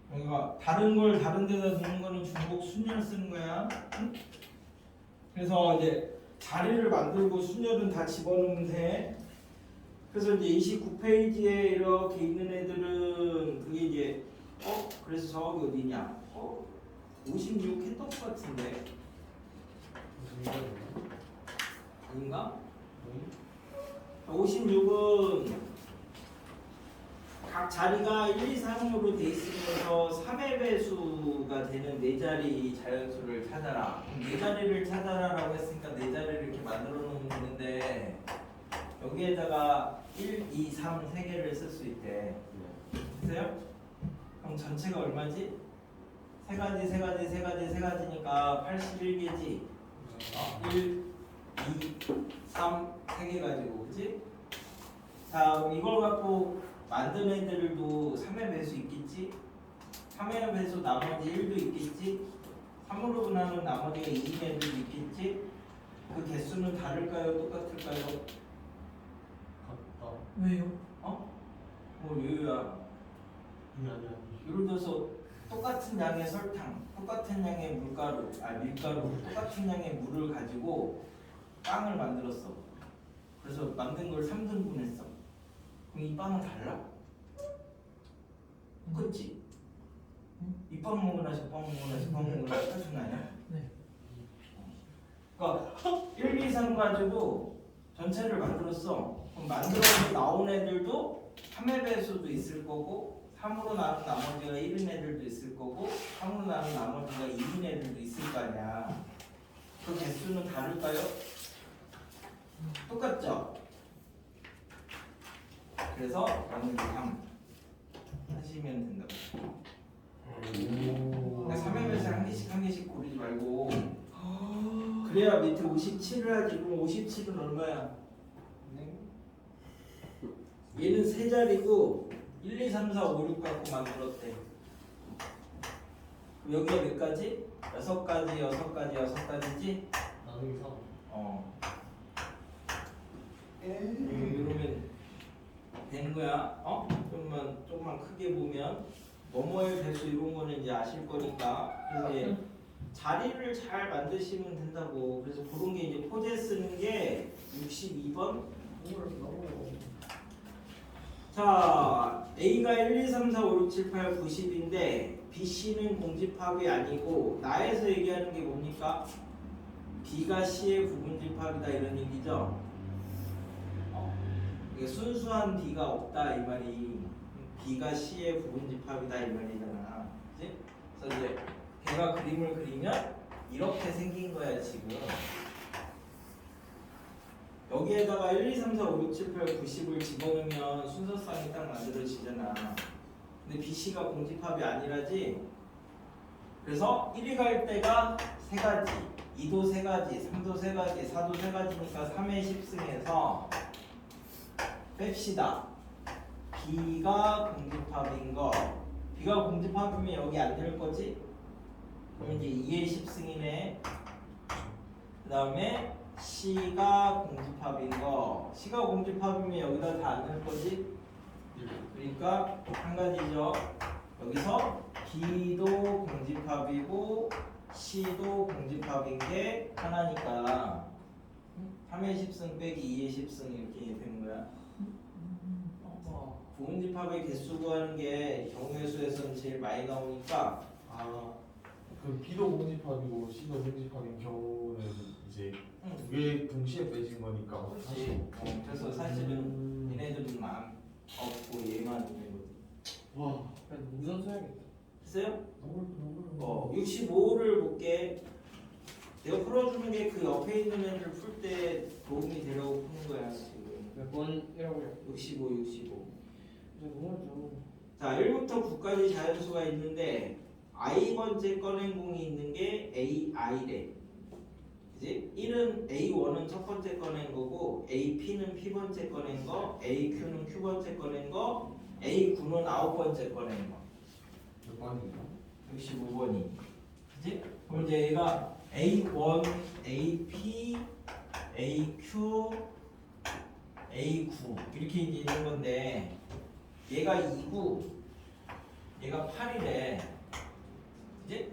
그러니까 다른 걸 다른 데다 넣는 거는 중복 순열 쓰는 거야. 응? 그래서 이제 자리를 만들고 순열은 다 집어넣으면 돼. 그래서 이제 29페이지에 이렇게 있는 애들은 그게 이제 그래서 저기 어디냐? 56 했던 것 같은데 아닌가? 56은 각 자리가 1, 2, 3으로 돼 있으면서 3의 배수가 되는 네 자리 자연수를 찾아라. 네 자리를 찾아라라고 했으니까 네 자리를 이렇게 만들어 놓으면 되는데 여기에다가 1, 2, 3 세 개를 쓸 수 있대. 됐어요? 그럼 전체가 얼마지? 세 가지니까 81개지. 1, 2, 3 세 개 가지고, 그치? 자, 그럼 이걸 갖고 만든 애들도 3의 배수 있겠지? 3의 배수 나머지 1도 있겠지? 3으로 분하는 나머지가 2인 애들도 있겠지? 그 개수는 다를까요? 똑같을까요? 같다. 왜요? 뭐 요요야. 예를 들어서 똑같은 양의 설탕, 똑같은 양의 밀가루, 똑같은 양의 물을 가지고 빵을 만들었어. 그래서 만든 걸 3등분 했어. 그럼 이 빵은 달라? 그치? 이 빵 먹으나 저 빵 먹으나 저 빵 먹으나 똑같은 거 아니야? 네. 그러니까 1, 2, 3 가지고 전체를 만들었어. 그럼 만들어서 나온 애들도 3의 배수도 있을 거고 3으로 나눈 나머지가 1인 애들도 있을 거고 3으로 나눈 나머지가 2인 애들도 있을 거 아니야. 그 개수는 다를까요? 똑같죠? 그래서 나누기 3 하시면 된다고. 그러니까 3의 배수 한 개씩 고르지 말고 그래야 밑에 57을 하지. 그럼 57은 얼마야? 얘는 세 자리고 1, 2, 3, 4, 5, 6 갖고 만들었대. 그럼 여기가 몇 가지? 6가지지? 나누기 3. 이러면 되는 거야. 조금만 크게 보면 뭐뭐의 배수 이런 거는 이제 아실 거니까. 그래서 이제 자리를 잘 만드시면 된다고. 그래서 그런 게 이제 포제 쓰는 게 62번. 자, A가 1, 2, 3, 4, 5, 6, 7, 8, 90인데 BC는 공집합이 아니고 나에서 얘기하는 게 뭡니까? B가 C의 부분집합이다 이런 얘기죠. 이게 순수한 B가 없다 이 말이 B가 C의 부분집합이다 이 말이잖아. 그치? 그래서 이제 걔가 그림을 그리면 이렇게 생긴 거야 지금. 여기에다가 1, 2, 3, 4, 5, 6, 7, 8, 90을 집어넣으면 순서쌍이 딱 만들어지잖아. 근데 BC가 공집합이 아니라지. 그래서 1위 갈 때가 세 가지, 2도 세 가지, 3도 세 가지, 4도 세 가지니까 3의 10승에서 뺍시다. B가 공집합인 거. B가 공집합이면 여기 안 될 거지? 그럼 이제 2의 10승이네. 그 다음에 C가 공집합인 거. C가 공집합이면 여기다 다 안 넣을 거지? 그러니까 한 가지죠. 여기서 B도 공집합이고 C도 공집합인 게 하나니까 3의 10승 빼기 2의 10승 이렇게 되는 거야. 부분집합의 개수 구하는 게 경우의 수에서는 제일 많이 나오니까 그 B도 공집합이고 C도 공집합인 경우는 이제 두 개 동시에 빼진 거니까. 그렇지. 그래서 사실은 얘네들은 없고 얘만 있는 거지. 와. 우선 써야겠다. 됐어요? 65를 볼게. 내가 풀어주는 게 그 옆에 있는 애들 풀 때 도움이 되려고 푸는 거야 지금. 몇 번이라고요? 65. 너무 자, 1부터 9까지 자연수가 있는데 i번째 꺼낸 공이 있는 게 ai래. 그지? 1은 첫 번째 꺼낸 거고 ap는 p번째 꺼낸 거, aq는 q번째 꺼낸 거, a9는 9번째 꺼낸 거. 몇 번이에요? 65번이. 그지? 그럼 이제 얘가 A1, AP, AQ, A9 이렇게 이제 있는 건데 얘가 2고 얘가 8이래. 그지?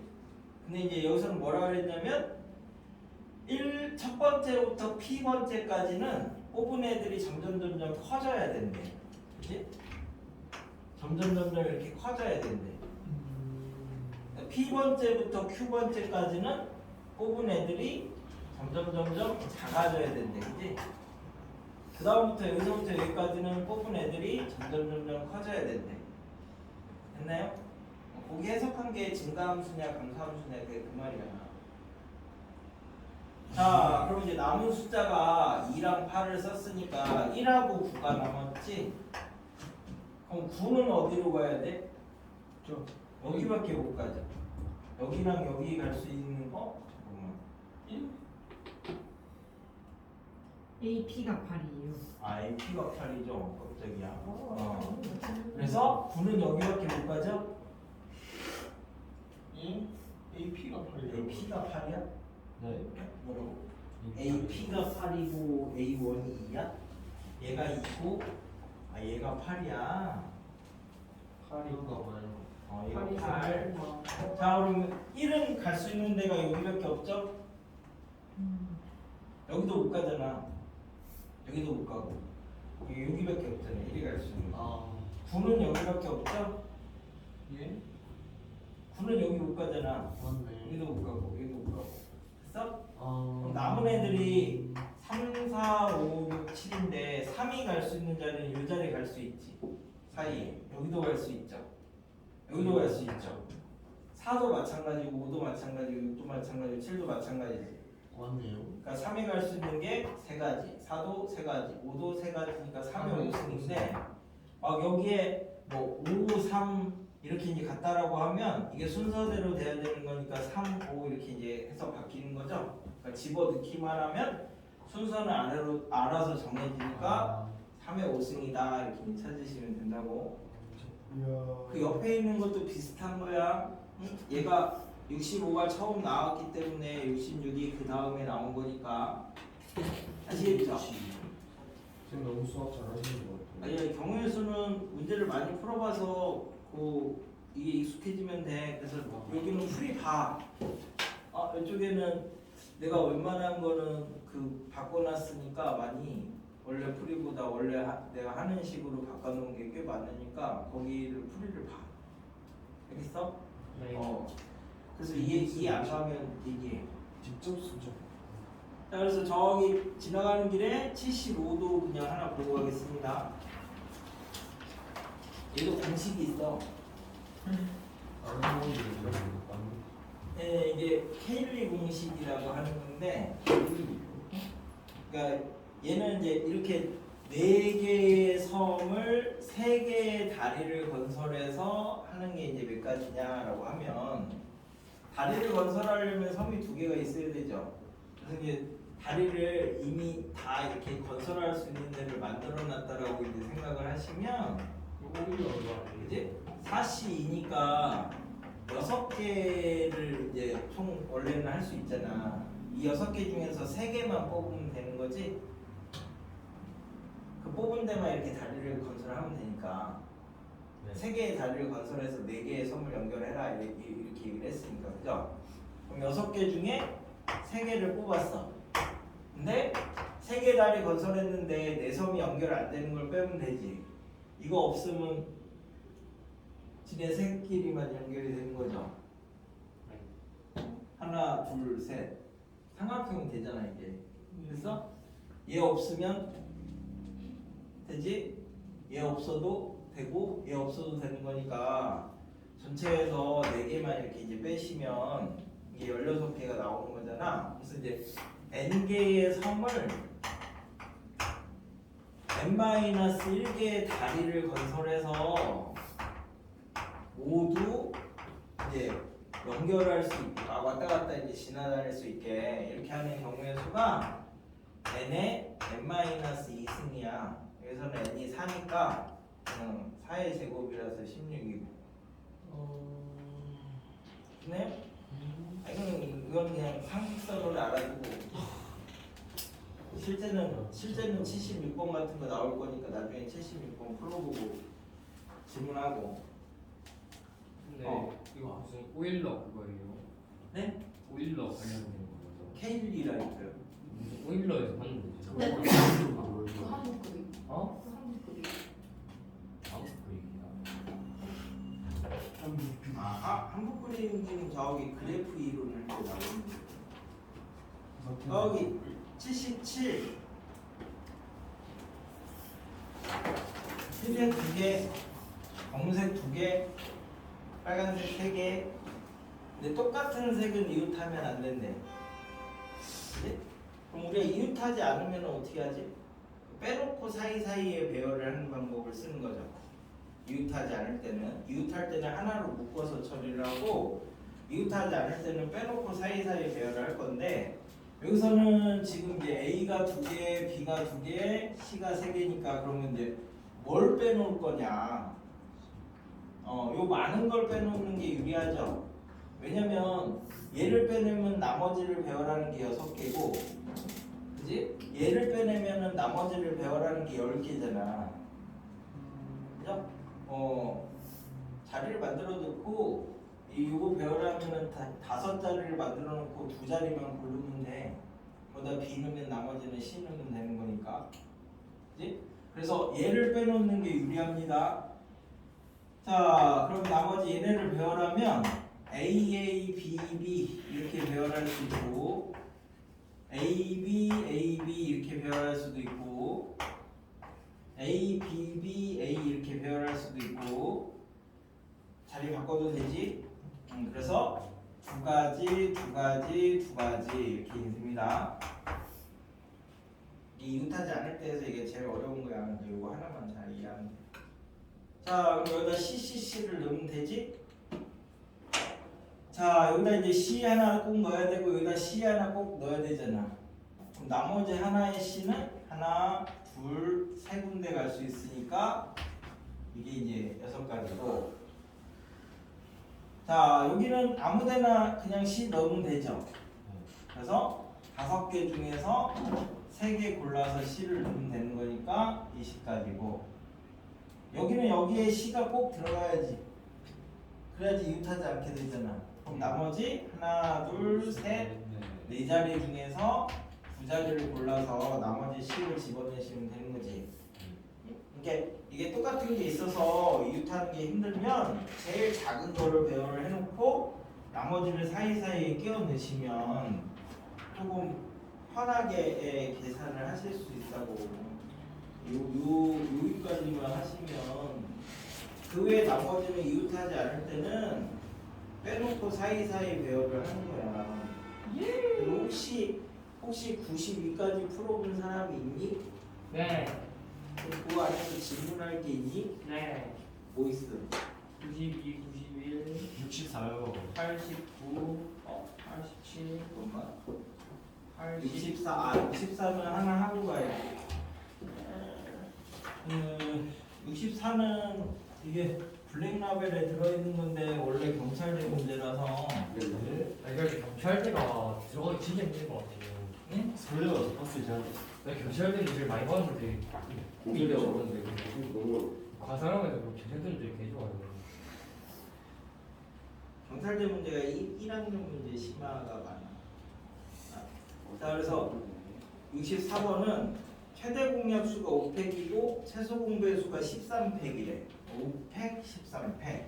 근데 이제 여기서는 뭐라 그랬냐면 첫 번째부터 P번째까지는 뽑은 애들이 점점 커져야 된대. 그지? 점점 이렇게 커져야 된대. P번째부터 Q번째까지는 뽑은 애들이 점점 작아져야 된대. 그지? 그 다음부터 여기서부터 여기까지는 뽑은 애들이 점점 커져야 된대. 됐나요? 거기 해석한 게 증가함수냐 감소함수냐 그게 그 말이야. 자, 그럼 이제 남은 숫자가 2랑 8을 썼으니까 1하고 9가 남았지? 그럼 9는 어디로 가야 돼? 여기밖에 못 가죠. 여기랑 여기 갈 수 있는 거? 잠깐만. AP가 8이에요. 아, AP가 8이죠. 깜짝이야. 그래서 9는 여기밖에 못 가죠? AP가 8이에요. AP가 8이야? 네. 뭐라고? AP가 8이고 A1이 2야? 얘가 2고 얘가 8이야. 8인가 봐요. 얘가 8. 자, 그럼 1은 갈 수 있는 데가 여기밖에 없죠? 여기도 못 가잖아. 여기도 못 가고 여기밖에 없잖아. 1이 갈 수 있는 거. 9는 여기밖에 없죠? 예? 9는 여기 못 가잖아. 맞네. 여기도 못 가고 여기도 못 가고. 됐어? 아. 그럼 남은 애들이 3, 4, 5, 6, 7인데 3이 갈 수 있는 자리는 이 자리에 갈 수 있지. 사이에. 여기도 갈 수 있죠. 여기도 갈 수 있죠. 4도 마찬가지고 5도 마찬가지고 6도 마찬가지고 7도 마찬가지지. 맞네요. 그러니까 3이 갈 수 있는 게 3가지, 4도 3가지, 5도 3가지니까 3의 5승인데 막 여기에 뭐 5, 3 이렇게 이제 같다라고 하면 이게 순서대로 돼야 되는 거니까 3, 5 이렇게 이제 해서 바뀌는 거죠. 그러니까 집어넣기만 하면 순서는 알아서 정해지니까 3의 5승이다 이렇게 찾으시면 된다고. 그 옆에 있는 것도 비슷한 거야. 얘가 65가 처음 나왔기 때문에 66이 그 다음에 나온 거니까 아시겠죠? 지금 너무 수학 잘하시는 것 같아요. 아니 경우의 수는 문제를 많이 풀어봐서 이게 익숙해지면 돼. 그래서 여기는 풀이 봐. 이쪽에는 내가 웬만한 거는 바꿔놨으니까 많이 원래 풀이보다 원래 내가 하는 식으로 바꿔놓은 게 꽤 많으니까 거기를 풀이를 봐. 알겠어? 네. 그래서 이해 안 가면 얘기해. 직접 수정. 자, 그래서 저기 지나가는 길에 75도 그냥 하나 보고 가겠습니다. 얘도 공식이 있어. 아는 건지 이런 네, 이게 케일리 공식이라고 하는 건데, 그러니까 얘는 이제 이렇게 4개의 섬을 3개의 다리를 건설해서 하는 게 이제 몇 가지냐라고 하면 다리를 건설하려면 섬이 2개가 있어야 되죠. 그래서 이제 다리를 이미 다 이렇게 건설할 수 있는 데를 만들어놨다라고 이제 생각을 하시면, 그지? 4C2니까 6개를 이제 총 원래는 할 수 있잖아. 이 6개 중에서 3개만 뽑으면 되는 거지. 그 뽑은 데만 이렇게 다리를 건설하면 되니까. 네. 3개의 다리를 건설해서 4개의 섬을 연결해라 이렇게 얘기를 했으니까, 그죠? 그럼 6개 중에 3개를 뽑았어. 근데 3개 다리 건설했는데 내 섬이 연결 안 되는 걸 빼면 되지. 이거 없으면 지네 새끼리만 연결이 되는 거죠. 하나, 둘, 셋. 삼각형이 되잖아 이게. 그래서 얘 없으면 되지? 얘 없어도 되고 얘 없어도 되는 거니까 전체에서 4개만 이렇게 이제 빼시면 이게 16개가 나오는 거잖아. 그래서 이제 n개의 성을 n-1개의 다리를 건설해서 모두 이제 연결할 수 있게 왔다 갔다 이제 지나다닐 수 있게 이렇게 하는 경우의 수가 n의 n-2승이야. 여기서는 n이 4니까 4의 제곱이라서 16이고. 네? 이건 그냥 상식선으로 알아두고 실제는 76번 같은 거 나올 거니까 나중에 76번 풀어보고 질문하고. 근데 이거 무슨 오일러 그거예요? 네? 오일러 관련된 거죠? K리라 있어요. 무슨 오일러에서 하는 거죠? 네. 그 그 한국 그림. 어? 그 한국 그림. 아무 그림이다. 한국 그림은 저기 그래프 이론을 할 때 나오는데 여기 77 흰색 2개, 검은색 2개, 빨간색 3개. 근데 똑같은 색은 이웃하면 안 된대. 그치? 그럼 우리가 이웃하지 않으면 어떻게 하지? 빼놓고 사이사이에 배열을 하는 방법을 쓰는 거죠. 이웃하지 않을 때는, 이웃할 때는 하나로 묶어서 처리를 하고, 이웃하지 않을 때는 빼놓고 사이사이에 배열을 할 건데, 여기서는 지금 이제 A가 2개, B가 2개, C가 3개니까 그러면 이제 뭘 빼놓을 거냐? 요 많은 걸 빼놓는 게 유리하죠. 왜냐면 얘를 빼내면 나머지를 배열하는 게 6개고, 그지? 얘를 빼내면은 나머지를 배열하는 게 10개잖아. 그죠? 자리를 만들어 놓고 요거 배열하면은 5자리를 만들어 놓고 2자리만 고르면 돼. 거기다 B 넣으면 나머지는 C 넣으면 되는 거니까. 그지? 그래서 얘를 빼놓는 게 유리합니다. 자, 그럼 나머지 얘네를 배열하면 A, B, B 이렇게 배열할 수 있고, A, B 이렇게 배열할 수도 있고, A, B 이렇게 배열할 수도 있고, 자리 바꿔도 되지? 그래서 2가지 이렇게 됩니다. 이웃하지 않을 때에서 이게 제일 어려운 거야. 이거 하나만 잘 이해하면 돼. 자, 그럼 여기다 CCC를 넣으면 되지? 자, 여기다 이제 C 하나 꼭 넣어야 되고 여기다 C 하나 꼭 넣어야 되잖아. 그럼 나머지 하나의 C는 하나, 둘, 세 군데 갈 수 있으니까 이게 이제 6가지고. 자, 여기는 아무데나 그냥 C 넣으면 되죠. 그래서 5개 중에서 3개 골라서 C를 넣으면 되는 거니까 20가지고. 여기는 여기에 C가 꼭 들어가야지. 그래야지 이웃하지 않게 되잖아. 그럼 나머지 하나, 둘, 셋, 4자리 중에서 2자리를 골라서 나머지 C를 집어내시면 되는 거지. 이게 똑같은 게 있어서 이웃하는 게 힘들면 제일 작은 거를 배열을 해놓고 나머지를 사이사이에 끼워 넣으시면 조금 편하게 계산을 하실 수 있다고. 여기까지만 하시면 그 외에 나머지는 이웃하지 않을 때는 빼놓고 사이사이 배열을 하는 거야. 그리고 혹시 92까지 풀어본 사람이 있니? 네. 그럼 그거 안에서 질문할 게 있니? 네. 뭐 있어? 92, 91, 64요. 89, 87, 잠깐만. 80. 64는 하나 하고 가야지. 64는 이게 블랙라벨에 들어있는 건데 원래 경찰대 문제라서. 이렇게 경찰대가 들어가기 진짜 힘든 것 같아요. 네? 설레가 더 빡세지 않아? 나 경찰대는 제일 많이 봤는데 오히려 적었는데 너무 과사랑에서 그럼 경찰대는 개 좋아요. 경찰대 문제가 1학년 문제 심화가 많아. 자, 그래서 64번은 최대 공약수가 5팩이고 최소 공배의 수가 13팩이래. 5팩, 13팩.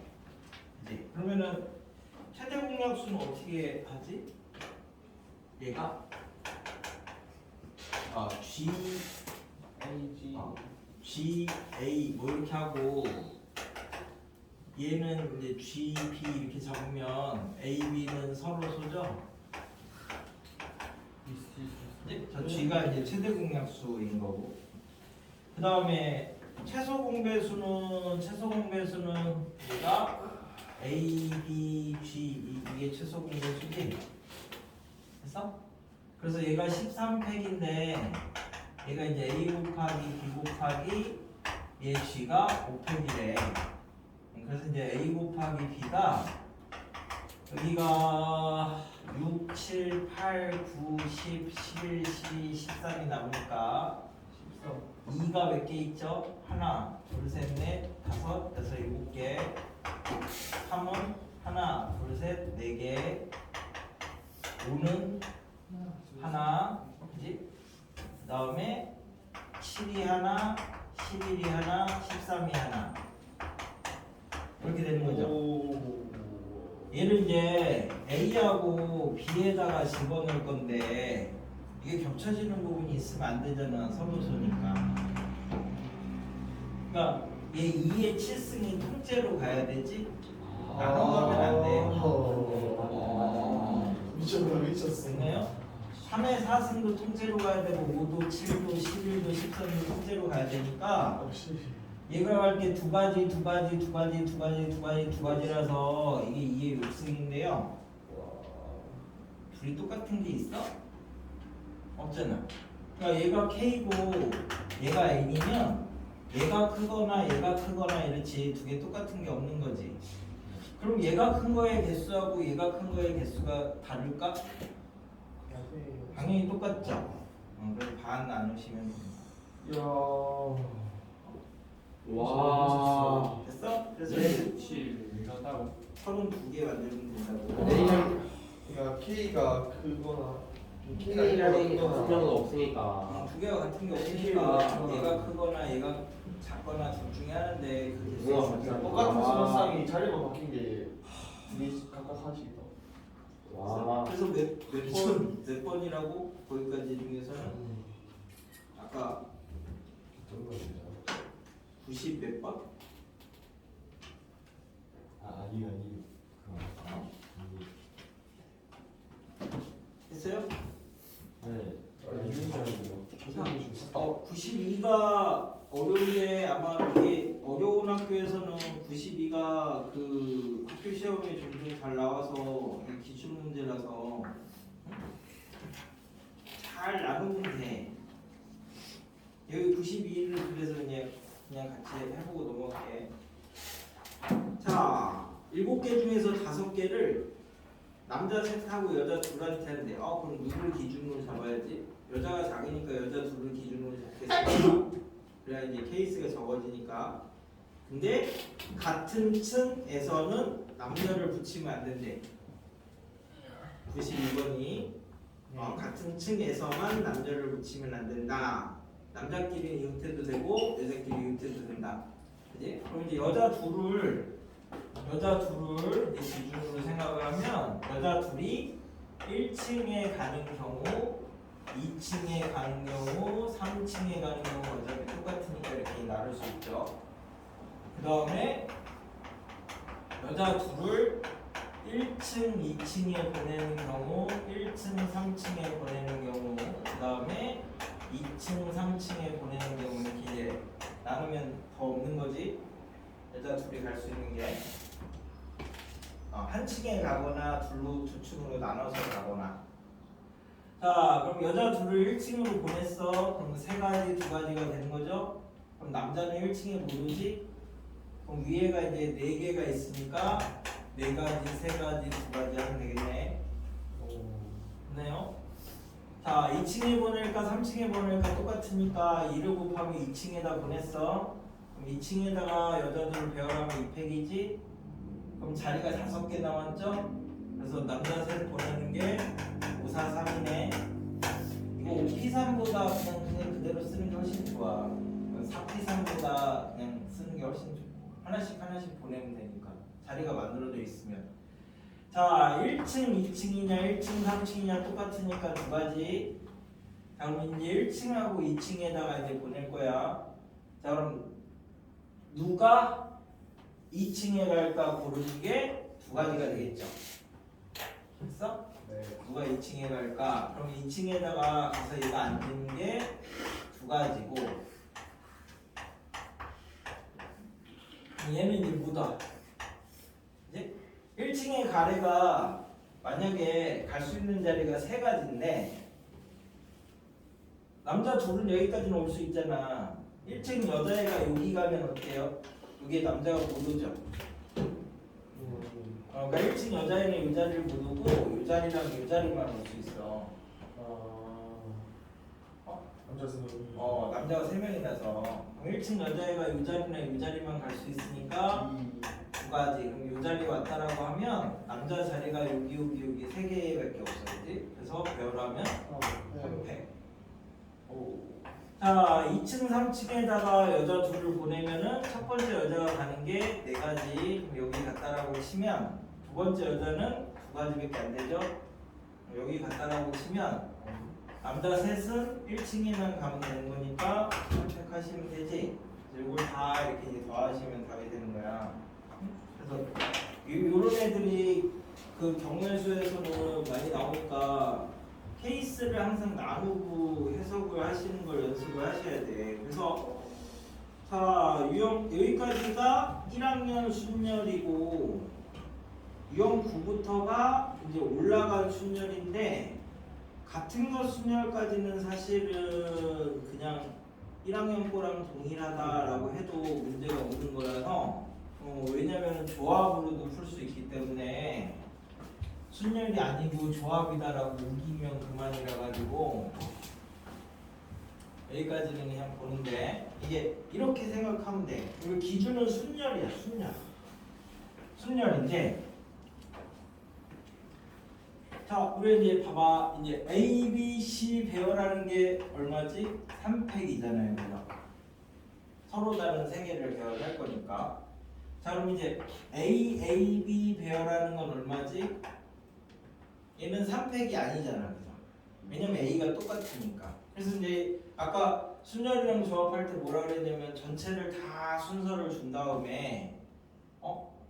이제 그러면은 최대 공약수는 어떻게 하지? 얘가 G, A 뭐 이렇게 하고 얘는 이제 G, B 이렇게 적으면 A, B는 서로소죠? 네? 저 G가 이제 최대 공약수인 거고. 그 다음에 최소 공배수는 얘가 A, B, G 이게 최소 공배수지? 됐어? 그래서 얘가 13팩인데 얘가 이제 A 곱하기 B 곱하기 얘 G가 5팩이래. 그래서 이제 A 곱하기 B가 여기가 6, 7, 8, 9, 10, 11, 12, 13이 남으니까 2가 몇 개 있죠? 하나, 둘, 셋, 넷, 다섯, 여섯, 일곱 개. 3은 하나, 둘, 셋, 네 개. 5는 하나, 그지? 그 다음에 7이 하나, 11이 하나, 13이 하나. 이렇게 되는 거죠. 얘를 이제 A하고 B에다가 집어넣을 건데 이게 겹쳐지는 부분이 있으면 안 되잖아, 서로소니까. 그러니까 얘 2의 7승이 통째로 가야 되지? 나눠 가면 안 돼. 미쳤어. 됐나요? 3의 4승도 통째로 가야 되고 5도, 7도, 11도, 13도 통째로 가야 되니까 얘가 할 때 두 가지라서 이게 2의 6승인데요. 둘이 똑같은 게 있어? 없잖아. 그러니까 얘가 K고 얘가 N이면 얘가 크거나 이렇지 두 개 똑같은 게 없는 거지. 그럼 얘가 큰 거의 개수하고 얘가 큰 거의 개수가 다를까? 당연히 똑같죠. 그래서 반 나누시면 됩니다. 야. 와. 됐어? 그래서 네. 7 이거다고 32개 만들면 된다고. 그러니까 K가 크거나 K라는 분명은 없으니까. 두 개가 같은 게 없으니까 얘가 크거나 얘가 작거나 둘 중에 하는데 그 우와, 개수가 똑같은 수박상이 자리만 바뀐 게 둘이 각각 하나씩 있다. 와. 그래서 몇 번이라고 거기까지 중에서는 아까 90 몇 번? 아니요. 했어요? 네. 92가 어려운데 아마 이게 어려운 학교에서는 92가 그 학교 시험에 종종 잘 나와서 기출 문제라서 잘 나누면 돼. 여기 92를 그래서 그냥 같이 해보고 넘어갈게. 자, 7개 중에서 5개를 남자 셋하고 여자 둘한테 하는데 그럼 누구를 기준으로 잡아야지? 여자가 작으니까 여자 둘을 기준으로 잡겠습니다. 그래야 이제 케이스가 적어지니까. 근데 같은 층에서는 남녀를 붙이면 안 된대. 92번이 같은 층에서만 남녀를 붙이면 안 된다. 남자끼리 이웃해도 되고 여자끼리 이웃해도 된다. 그지? 그럼 이제 여자 둘을 이제 기준으로 생각을 하면 여자 둘이 1층에 가는 경우, 2층에 가는 경우, 3층에 가는 경우 어차피 똑같으니까 이렇게 나눌 수 있죠. 그 다음에 여자 둘을 1층, 2층에 보내는 경우, 1층, 3층에 보내는 경우, 그 다음에 2층, 3층에 보내는 경우 이렇게 나누면 더 없는 거지. 여자 둘이 갈 수 있는 게 한 층에 가거나 두 층으로 나눠서 가거나. 자, 그럼 여자 둘을 1층으로 보냈어. 그럼 3가지, 2가지가 되는 거죠. 그럼 남자는 1층에 못 오지. 그럼 위에가 이제 4개가 있으니까 4가지, 3가지, 2가지 하면 되겠네. 됐나요? 자, 2층에 보낼까 3층에 보낼까 똑같으니까 2를 곱하면 2층에다 보냈어. 그럼 2층에다가 여자들을 배열하면 2팩이지. 그럼 자리가 5개 남았죠? 그래서 남자 셋 보내는 게 5, 4, 3이네. 이거 5P3보다 그냥 그대로 쓰는 게 훨씬 좋아. 4P3보다 그냥 쓰는 게 훨씬 좋고. 하나씩 보내면 되니까. 자리가 만들어져 있으면. 자, 1층, 2층이냐, 1층, 3층이냐 똑같으니까 2가지. 자, 그럼 이제 1층하고 2층에다가 이제 보낼 거야. 자, 그럼 누가 2층에 갈까 고르는 게 두 가지가 되겠죠. 됐어? 네. 누가 2층에 갈까? 그럼 2층에다가 가서 얘가 앉는 게 두 가지고 얘는 이제 뭐다? 이제 1층에 가래가 만약에 갈 수 있는 자리가 세 가지인데 남자 둘은 여기까지는 올 수 있잖아. 1층 여자애가 여기 가면 어때요? 여기에 남자가 못 오죠. 그러니까 1층 여자애는 이 자리를 못 오고 이 자리랑 이 자리만 올 수 있어. 남자 쓰는 남자가 3명이라서 1층 여자애가 이 자리나 이 자리만 갈 수 있으니까 두 가지. 그럼 이 자리 왔다라고 하면 남자 자리가 여기 세 개밖에 없어, 그지? 그래서 배열하면 3팩. 자, 2층, 3층에다가 여자 둘을 보내면은 첫 번째 여자가 가는 게 네 가지. 그럼 여기 갔다라고 치면 두 번째 여자는 두 가지밖에 안 되죠. 여기 갔다라고 치면 남자 셋은 1층에만 가면 되는 거니까 선택하시면 되지. 이걸 다 이렇게 이제 더하시면 답이 되는 거야. 그래서 요런 애들이 그 경우의 수에서는 많이 나오니까 케이스를 항상 나누고 해석을 하시는 걸 연습을 하셔야 돼. 그래서 자, 유형 여기까지가 1학년 순열이고 유형 9부터가 이제 올라간 순열인데 같은 거 순열까지는 사실은 그냥 1학년 거랑 동일하다라고 해도 문제가 없는 거라서 왜냐면 조합으로도 풀 수 있기 때문에 순열이 아니고 조합이다라고 우기면 그만이라 가지고 여기까지는 그냥 보는데 이게 이렇게 생각하면 돼. 그리고 기준은 순열이야, 순열인데 자, 우리 이제 봐봐. 이제 A, B, C 배열하는 게 얼마지? 3팩이잖아요, 그죠? 서로 다른 세 개를 배열할 거니까. 자, 그럼 이제 A, B 배열하는 건 얼마지? 얘는 3팩이 아니잖아, 그죠? 왜냐면 A가 똑같으니까. 그래서 이제 아까 순열이랑 조합할 때 뭐라 그랬냐면 전체를 다 순서를 준 다음에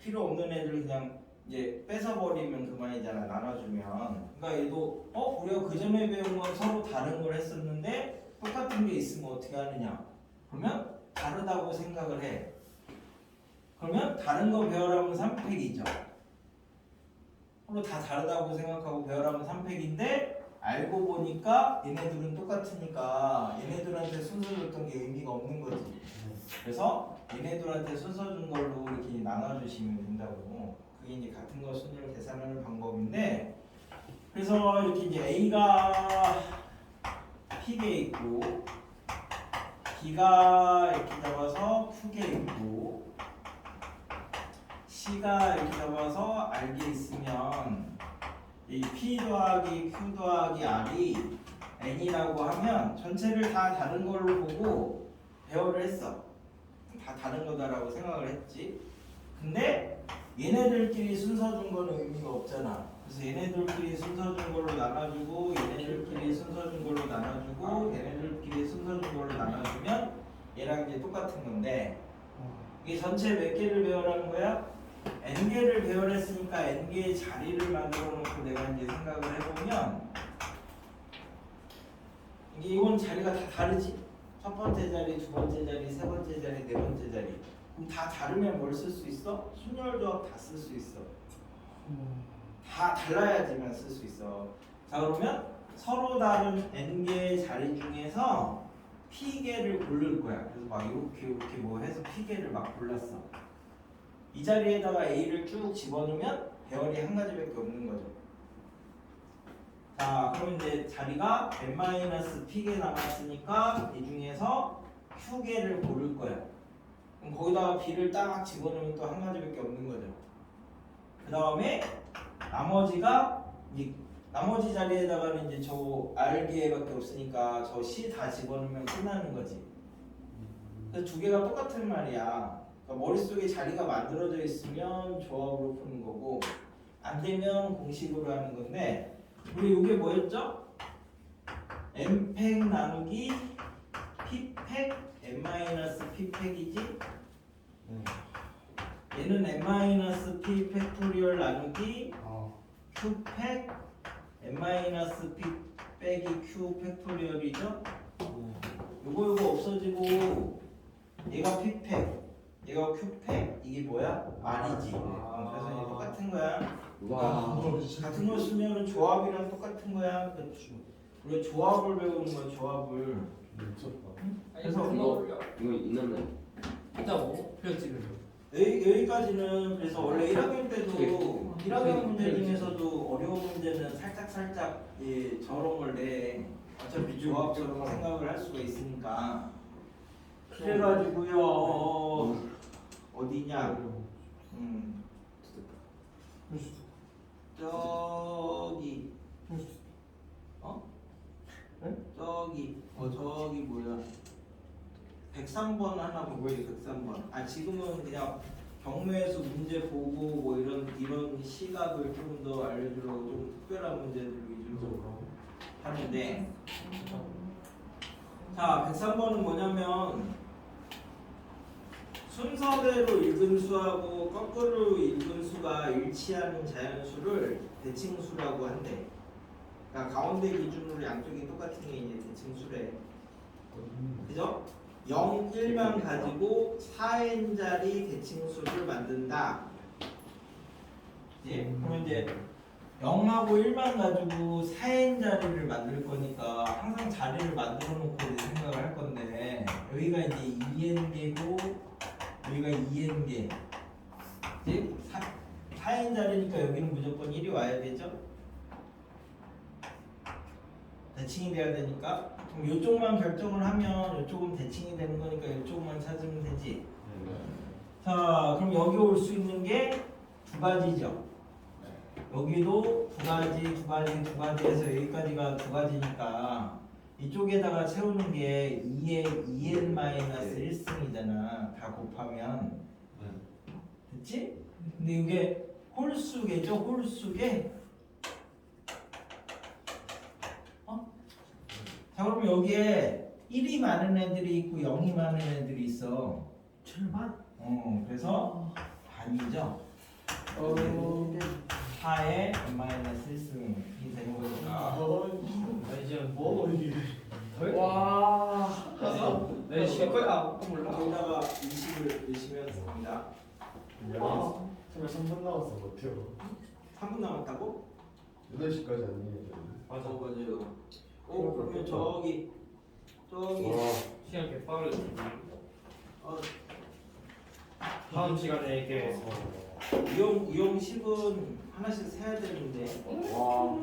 필요 없는 애들 그냥 이제 뺏어버리면 그만이잖아, 나눠주면. 그러니까 얘도 우리가 그 전에 배운 건 서로 다른 걸 했었는데 똑같은 게 있으면 어떻게 하느냐? 그러면 다르다고 생각을 해. 그러면 다른 거 배열하면 3팩이죠. 서로 다 다르다고 생각하고 배열하면 3팩인데 알고 보니까 얘네들은 똑같으니까 얘네들한테 순서 줬던 게 의미가 없는 거지. 그래서 얘네들한테 순서 준 걸로 이렇게 나눠주시면 된다고. 그게 이제 같은 거 순위를 계산하는 방법인데, 그래서 이렇게 이제 A가 P게 있고 B가 이렇게 잡아서 Q게 있고 C가 이렇게 잡아서 R게 있으면 이 P 더하기 Q 더하기 R이 N이라고 하면 전체를 다 다른 걸로 보고 배열을 했어. 다 다른 거다라고 생각을 했지. 근데 얘네들끼리 순서 준 거는 의미가 없잖아. 그래서 얘네들끼리 순서 준 걸로 나눠주고 얘네들끼리 순서 준 걸로 나눠주고 얘네들끼리 순서 준 걸로 나눠주면 얘랑 이제 똑같은 건데 이게 전체 몇 개를 배열하는 거야? n개를 배열했으니까 n개의 자리를 만들어 놓고 내가 이제 생각을 해보면 이게 이건 자리가 다 다르지? 첫 번째 자리, 두 번째 자리, 세 번째 자리, 네 번째 자리. 그럼 다 다르면 뭘 쓸 수 있어? 순열 조합 다 쓸 수 있어. 다 달라야지만 쓸 수 있어. 자, 그러면 서로 다른 n개의 자리 중에서 p개를 고를 거야. 그래서 막 이렇게 뭐 해서 p개를 막 골랐어. 이 자리에다가 a를 쭉 집어넣으면 배열이 한 가지밖에 없는 거죠. 자, 그럼 이제 자리가 n-p개 남았으니까 이 중에서 q개를 고를 거야. 그럼 거기다가 b를 딱 집어넣으면 또 한 가지밖에 없는 거죠. 그 다음에 나머지 자리에다가는 이제 저 r개밖에 없으니까 저 c 다 집어넣으면 끝나는 거지. 그래서 두 개가 똑같은 말이야. 그러니까 머릿속에 자리가 만들어져 있으면 조합으로 푸는 거고 안 되면 공식으로 하는 건데 우리 이게 뭐였죠? n팩 나누기 p팩 n-p팩이지? 얘는 n-p 팩토리얼 나누기 아, q 팩 n-p 빼기 q 팩토리얼이죠? 요거 없어지고 얘가 p 팩 얘가 q 팩 이게 뭐야? r이지. 그래서 얘 똑같은 거야. 와. 같은 걸 쓰면은 조합이랑 똑같은 거야. 우리 조합을 배우는 거야. 조합을. 미쳤다. 그래서 이거 있는데. 있다고? 그냥 찍으려. 여기까지는 그래서 원래 1학년 때도 1학년 문제 중에서도 어려운 문제는 살짝 예, 저런 걸 내. 어차피 조합처럼 생각을 할 수가 있으니까. 그래가지고요. 어디냐? 저기 저기 뭐야? 103번 하나 보고 103번. 아 지금은 그냥 경매에서 문제 보고 뭐 이런 시각을 조금 더 알려주려고 좀 특별한 문제들 위주로 하는데, 자 103번은 뭐냐면 순서대로 읽은 수하고 거꾸로 읽은 수가 일치하는 자연수를 대칭수라고 한대. 그러니까 가운데 기준으로 양쪽이 똑같은 게 이제 대칭수래. 그죠? 0, 1만 가지고 4n짜리 대칭수를 만든다. 예? 그러면 이제 0하고 1만 가지고 4n짜리를 만들 거니까 항상 자리를 만들어 놓고 이제 생각을 할 건데, 여기가 이제 2n개고 여기가 2n개. 예? 4n짜리니까 여기는 무조건 1이 와야 되죠? 대칭이 돼야 되니까. 그럼 이쪽만 결정을 하면 이쪽은 대칭이 되는 거니까 이쪽만 찾으면 되지. 자, 그럼 여기 올 수 있는 게 두 가지죠. 여기도 두 가지 해서 여기까지가 두 가지니까 이쪽에다가 채우는 게 2n-1승이잖아. 다 곱하면. 됐지? 근데 이게 홀수계죠. 홀수계. 자, 그럼 여기에 1이 많은 애들이 있고 0이 많은 애들이 있어. 절반? 그래서 반이죠. 4의 n-1승이 되는 거니까. 이제 뭐 이게? 와. 내 쉴 거야. 몰라. 여기다가 20을 넣으시면 됩니다. 정말 3분 남았어. 못해요. 3분 남았다고? 8시까지 아니에요. 맞아, 맞아요. 그러면 저기 시간 개빠르. 어, 다음 시간에 이렇게 이용 10은 하나씩 세야 되는데 와.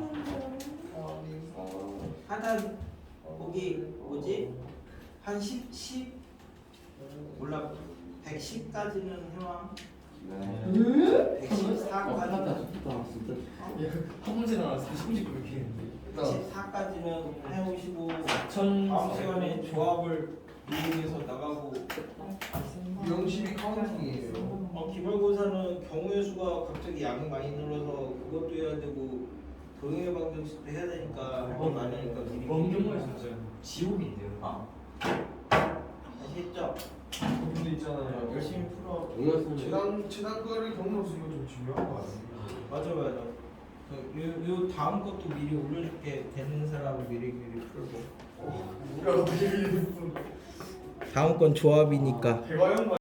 하단 거기 뭐지? 한 10 몰라 110까지는 해와. 네. 114까지는 한 문제 나와 40분 그렇게 했는데. 114까지는 해오시고 천 다음 시간에 조합을 미국에서 나가고. 영심이 카운팅이에요. 기말고사는 경우의 수가 갑자기 양이 많이 늘어서 그것도 해야 되고 동해 방정식도 해야 되니까 할 거 많으니까 미리 원경무에 진짜 지옥인데요. 아시겠죠? 그분도 있잖아요. 열심히 풀어. 최단 거를 경로 수가 좀 중요한 거 아니에요? 맞아. 요 다음 것도 미리 올려줄게. 되는 사람은 미리 풀고. 우리가 어떻게 다음 건 조합이니까. 대화형